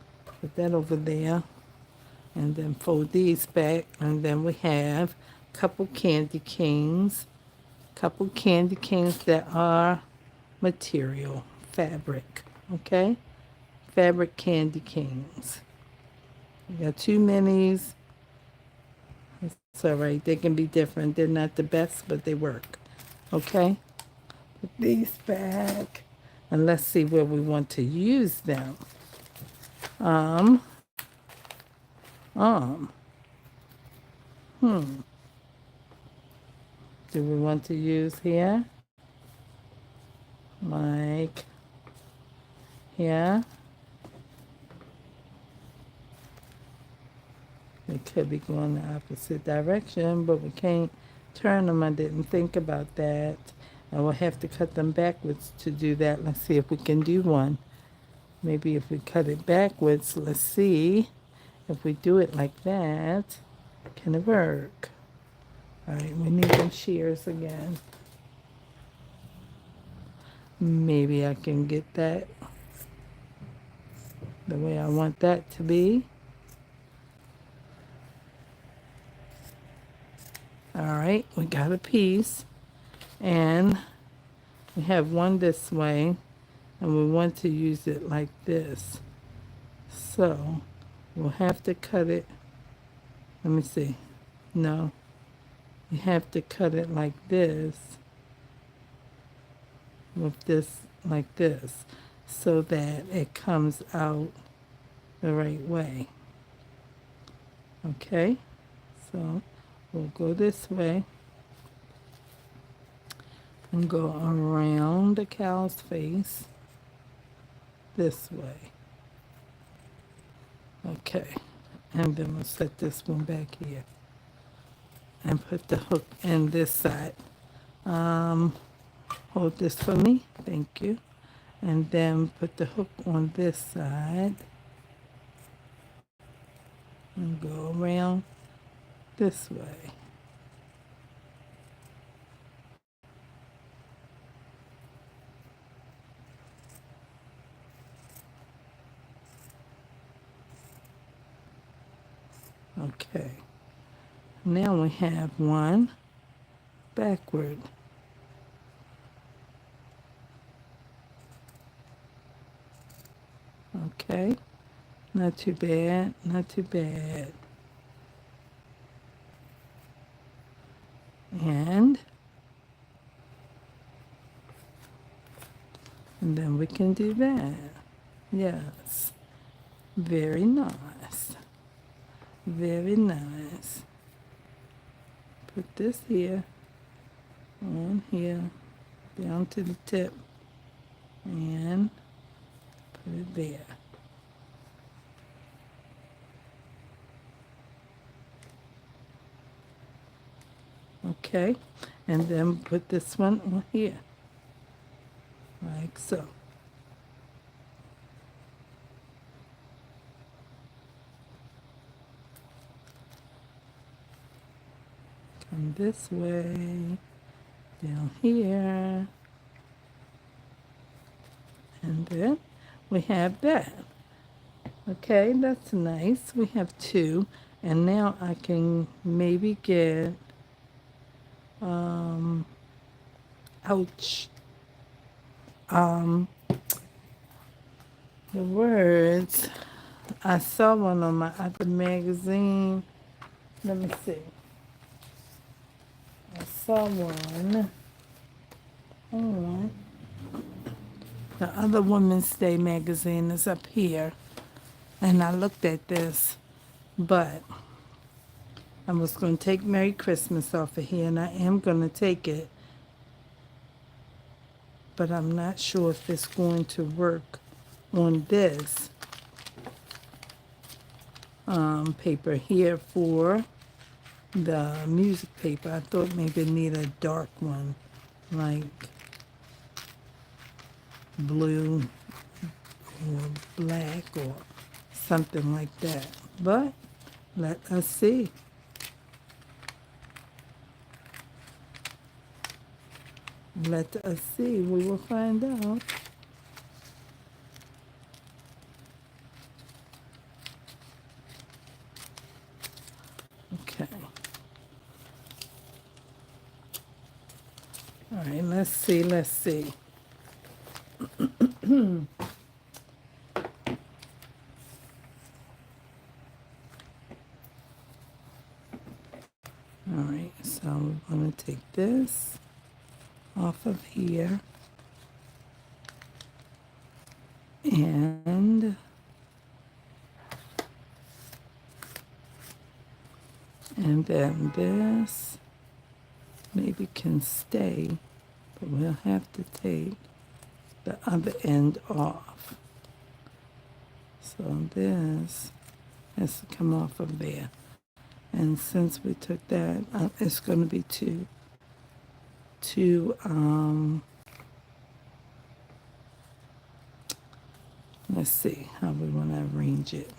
Put that over there and then fold these back, and then we have a couple candy canes, that are material, fabric, okay? Fabric candy canes. We got two minis. It's all right. They can be different. They're not the best, but they work. Okay? Put these back. And let's see where we want to use them. Um, um, hmm. Do we want to use here? Like here? We could be going the opposite direction, but we can't turn them. I didn't think about that. And we'll have to cut them backwards to do that. Let's see if we can do one. Maybe if we cut it backwards, let's see if we do it like that. Can it work? All right, we need them shears again. Maybe I can get that the way I want that to be. All right, we got a piece. And we have one this way, and we want to use it like this. So we'll have to cut it. Let me see. No, you have to cut it like this, with this like this, so that it comes out the right way. Okay, so we'll go this way and go around the cow's face this way. Okay, and then we'll set this one back here and put the hook in this side. Hold this for me, thank you. And then put the hook on this side and go around this way. Okay, now we have one backward. Okay, not too bad, not too bad. And then we can do that. Yes, very nice, very nice. Put this here, on here, down to the tip, and put it there. Okay, and then put this one on here, like so. Come this way, down here, and then we have that. Okay, that's nice. We have two. And now I can maybe get, ouch, um, the words. I saw one on my other magazine. Let me see. I saw one on the other Women's Day magazine is up here. And I looked at this, but I was going to take Merry Christmas off of here, and I am going to take it, but I'm not sure if it's going to work on this paper here for the music paper. I thought maybe it need a dark one, like blue or black or something like that. But let us see. Let us see. We will find out. Okay. All right, let's see. Let's see. All right, so we're going to take this off of here. And then this maybe can stay, but we'll have to take the other end off. So this has to come off of there. And since we took that, it's going to be two, let's see how we want to arrange it.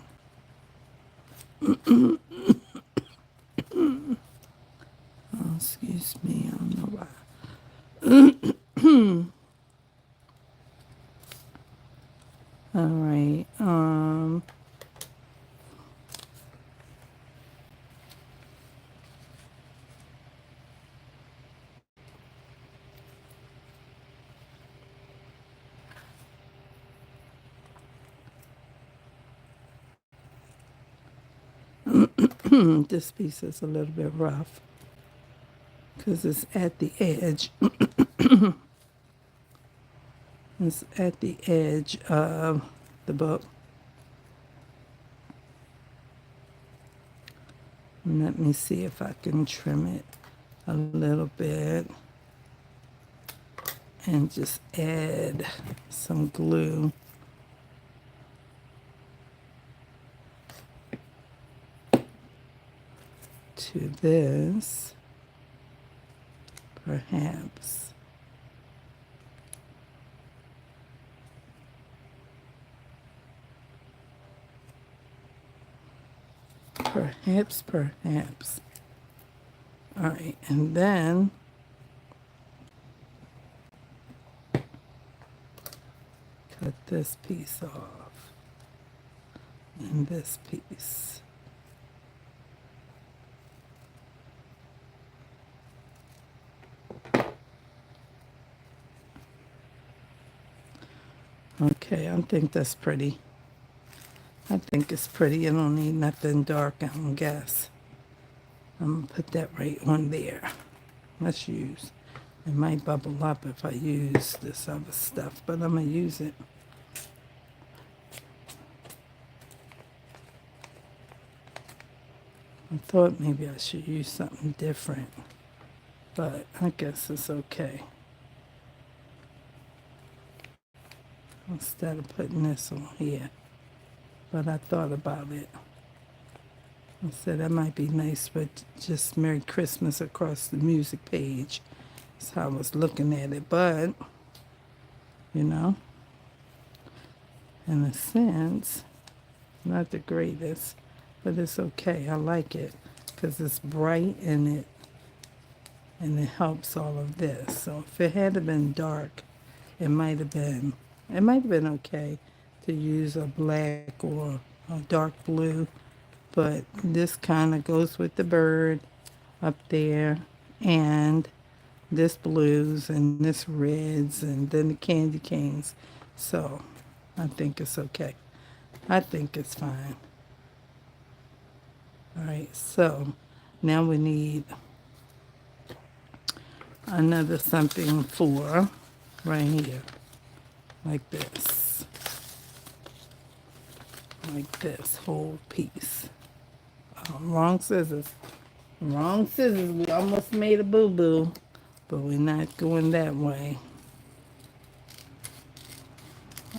Oh, excuse me, I don't know why. All right. This piece is a little bit rough because it's at the edge. It's at the edge of the book. Let me see if I can trim it a little bit and just add some glue. To this, perhaps. Perhaps. All right, and then cut this piece off and this piece. Okay, I think that's pretty. I think it's pretty. You don't need nothing dark, I don't guess. I'm going to put that right on there. Let's use. It might bubble up if I use this other stuff, but I'm going to use it. I thought maybe I should use something different, but I guess it's okay. Instead of putting this on here. But I thought about it. I said that might be nice, but just Merry Christmas across the music page. That's how I was looking at it. But, you know, in a sense, not the greatest, but it's okay. I like it because it's bright and it helps all of this. So if it had been dark, it might have been okay to use a black or a dark blue but this kind of goes with the bird up there, and this blues, and this reds, and then the candy canes. So I think it's okay. I think it's fine. All right, so now we need another something for right here, like this, like this whole piece. Wrong scissors. Wrong scissors. We almost made a boo-boo, but we're not going that way.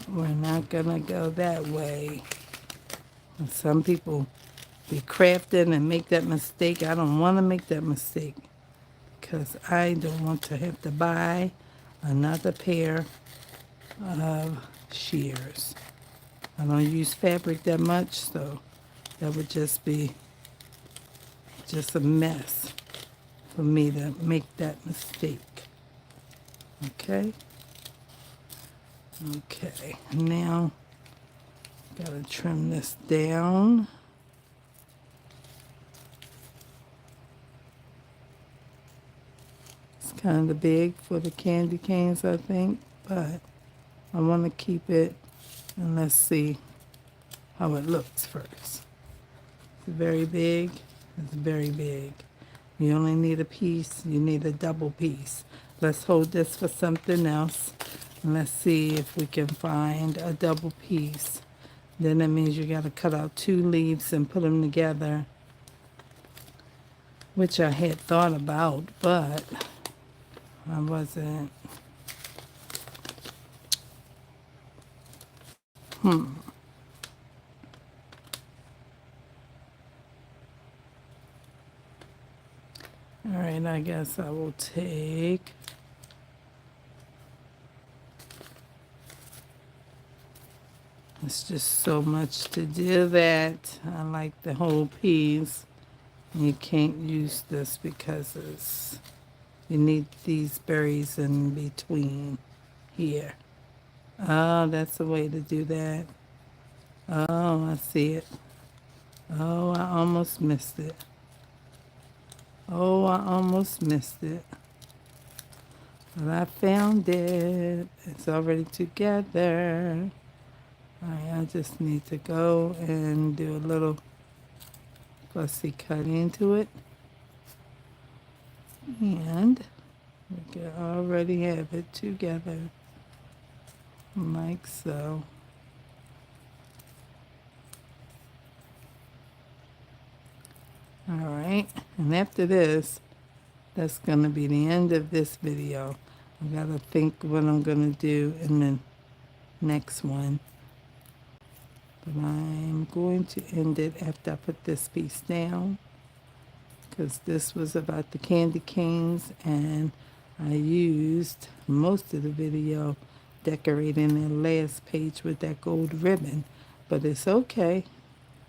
We're not gonna go that way. And some people be crafting and make that mistake. I don't want to make that mistake because I don't want to have to buy another pair of shears. I don't use fabric that much, so that would just be just a mess for me to make that mistake. Okay? Okay, now gotta trim this down. It's kind of big for the candy canes, I think, but I want to keep it, and let's see how it looks first. It's very big. It's very big. You only need a piece. You need a double piece. Let's hold this for something else. And let's see if we can find a double piece. Then that means you got to cut out 2 leaves and put them together, which I had thought about, but I wasn't. All right, I guess I will take. It's just so much to do that. I like the whole piece. You can't use this because you need these berries in between here. Oh, that's the way to do that. Oh, I see it. Oh, I almost missed it. Oh, I almost missed it. But I found it. It's already together. All right, I just need to go and do a little fussy cut into it. And we can already have it together, like so. All right, and after this, that's going to be the end of this video. I got to think what I'm going to do in the next one. But I'm going to end it after I put this piece down, because this was about the candy canes, and I used most of the video decorating the last page with that gold ribbon. But it's okay.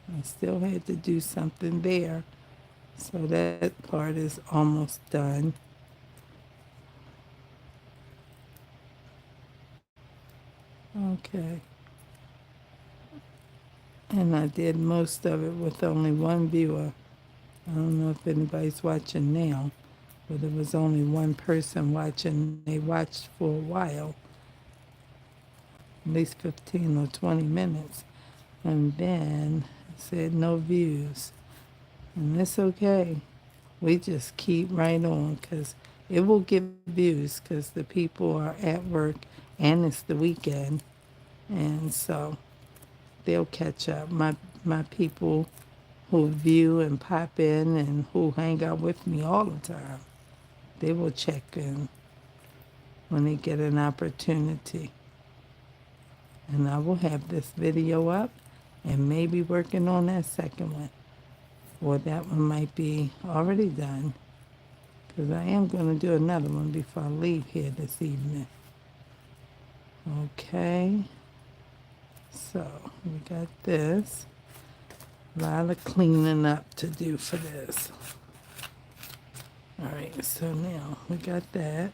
I still had to do something there. So that part is almost done. Okay. And I did most of it with only one viewer. I don't know if anybody's watching now, but it was only one person watching. They watched for a while, at least 15 or 20 minutes, and then it said no views. And it's okay. We just keep right on, because it will get views, because the people are at work and it's the weekend. And so they'll catch up. My people who view and pop in and who hang out with me all the time, they will check in when they get an opportunity. And I will have this video up and maybe working on that second one. Or that one might be already done, because I am going to do another one before I leave here this evening. Okay. So we got this. A lot of cleaning up to do for this. All right, so now we got that.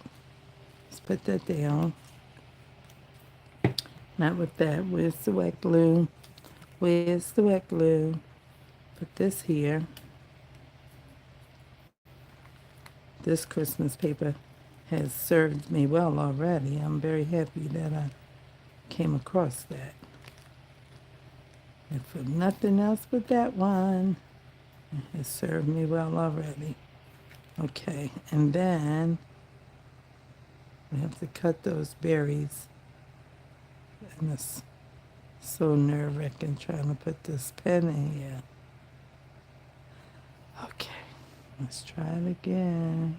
Let's put that down. Not with that. Where's the wet glue? Where's the wet glue? put this here. This Christmas paper has served me well already. I'm very happy that I came across that. And for nothing else but that one, it has served me well already. Okay, and then we have to cut those berries. And it's so nerve-wracking trying to put this pen in here. Okay, let's try it again.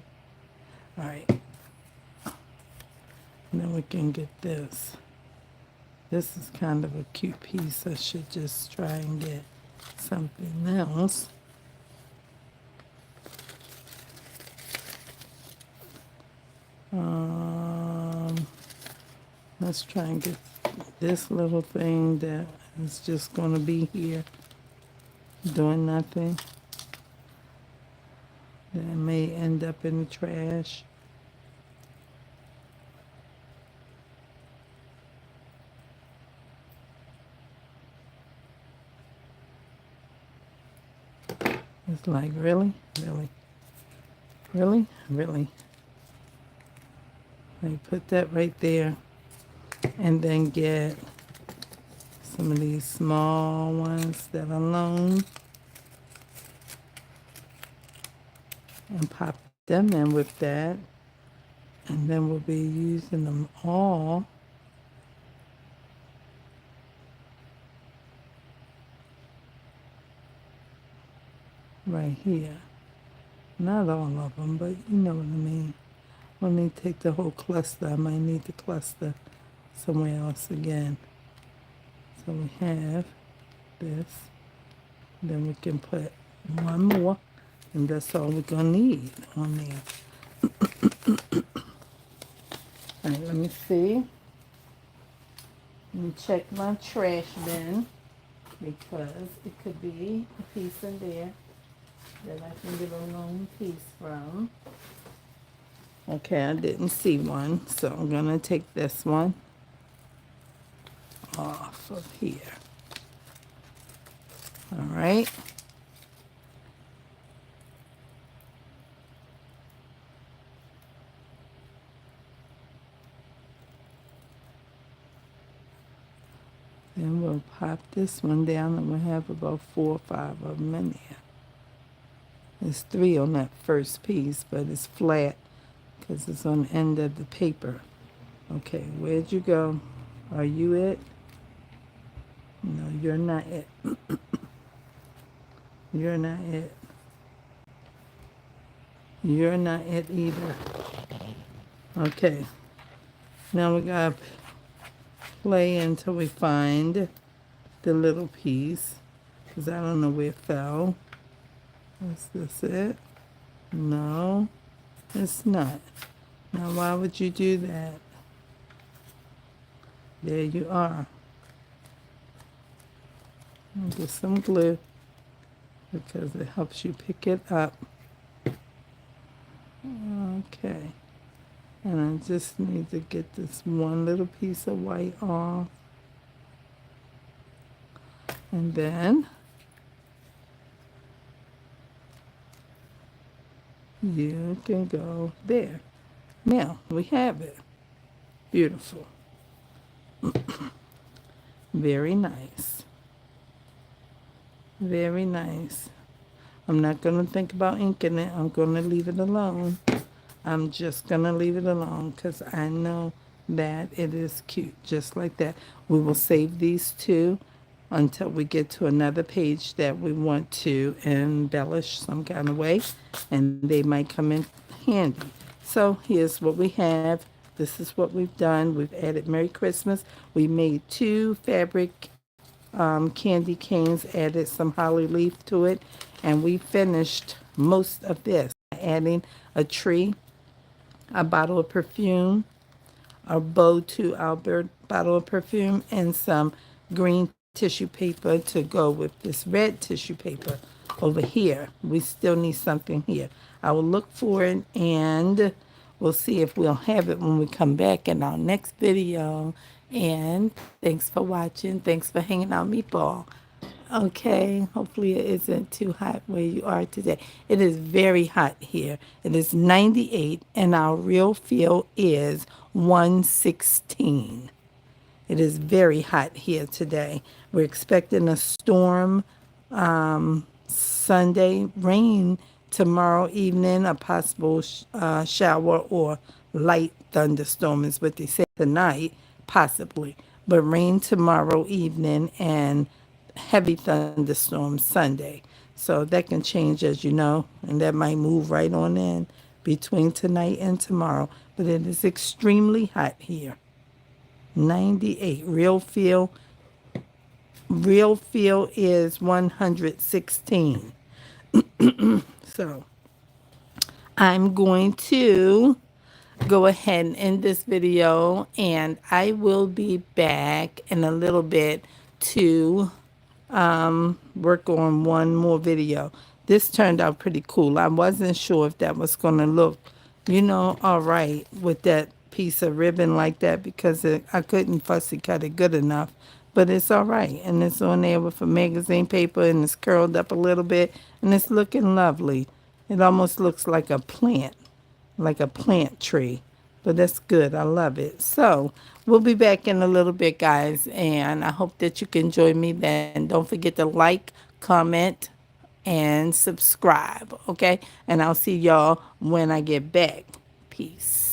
All right, and then we can get this. This is kind of a cute piece. I should just try and get something else. Let's try and get this little thing that is just going to be here doing nothing. That may end up in the trash. It's like, really? Really? Really? Really? Like, put that right there. And then get some of these small ones that are loaned. And pop them in with that. And then we'll be using them all. Right here. Not all of them, but you know what I mean. When they take the whole cluster, I might need the cluster somewhere else again. So we have this. Then we can put one more, and that's all we're gonna need on there. All right, let me see. Let me check my trash bin because it could be a piece in there that I can get a lone piece from. Okay, I didn't see one, so I'm gonna take this one off of here. All right. Then we'll pop this one down and we'll have about 4 or 5 of them in there. There's 3 on that first piece, but it's flat because it's on the end of the paper. Okay, where'd you go? Are you it? No, you're not it. You're not it. You're not it either. Okay, now we gotta play until we find the little piece, because I don't know where it fell. Is this it? No, it's not. Now why would you do that? There you are. I'll get some glue because it helps you pick it up. Okay. And I just need to get this one little piece of white off. And then you can go there. Now we have it. Beautiful. Very nice. Very nice. I'm not going to think about inking it. I'm going to leave it alone. I'm just going to leave it alone because I know that it is cute, just like that. We will save these 2 until we get to another page that we want to embellish some kind of way, and they might come in handy. So here's what we have. This is what we've done. We've added Merry Christmas. We made 2 fabric candy canes, added some holly leaf to it, and we finished most of this adding a tree, a bottle of perfume, a bow to our bottle of perfume, and some green tissue paper to go with this red tissue paper over here. We still need something here. I will look for it, and we'll see if we'll have it when we come back in our next video. And thanks for watching. Thanks for hanging out, Meatball. Okay, hopefully it isn't too hot where you are today. It is very hot here. It is 98 and our real feel is 116. It is very hot here today. We're expecting a storm Sunday, rain tomorrow evening, a possible shower or light thunderstorm is what they say tonight, possibly. But rain tomorrow evening and heavy thunderstorms Sunday. So that can change, as you know, and that might move right on in between tonight and tomorrow. But it is extremely hot here. 98. Real feel is 116. So I'm going to go ahead and end this video, and I will be back in a little bit to work on one more video. This turned out pretty cool. I wasn't sure if that was going to look, all right with that piece of ribbon like that because I couldn't fussy cut it good enough. But it's all right. And it's on there with a magazine paper and it's curled up a little bit and it's looking lovely. It almost looks like a plant tree. But that's good. I love it. So we'll be back in a little bit, guys. And I hope that you can join me then. Don't forget to like, comment, and subscribe. Okay? And I'll see y'all when I get back. Peace.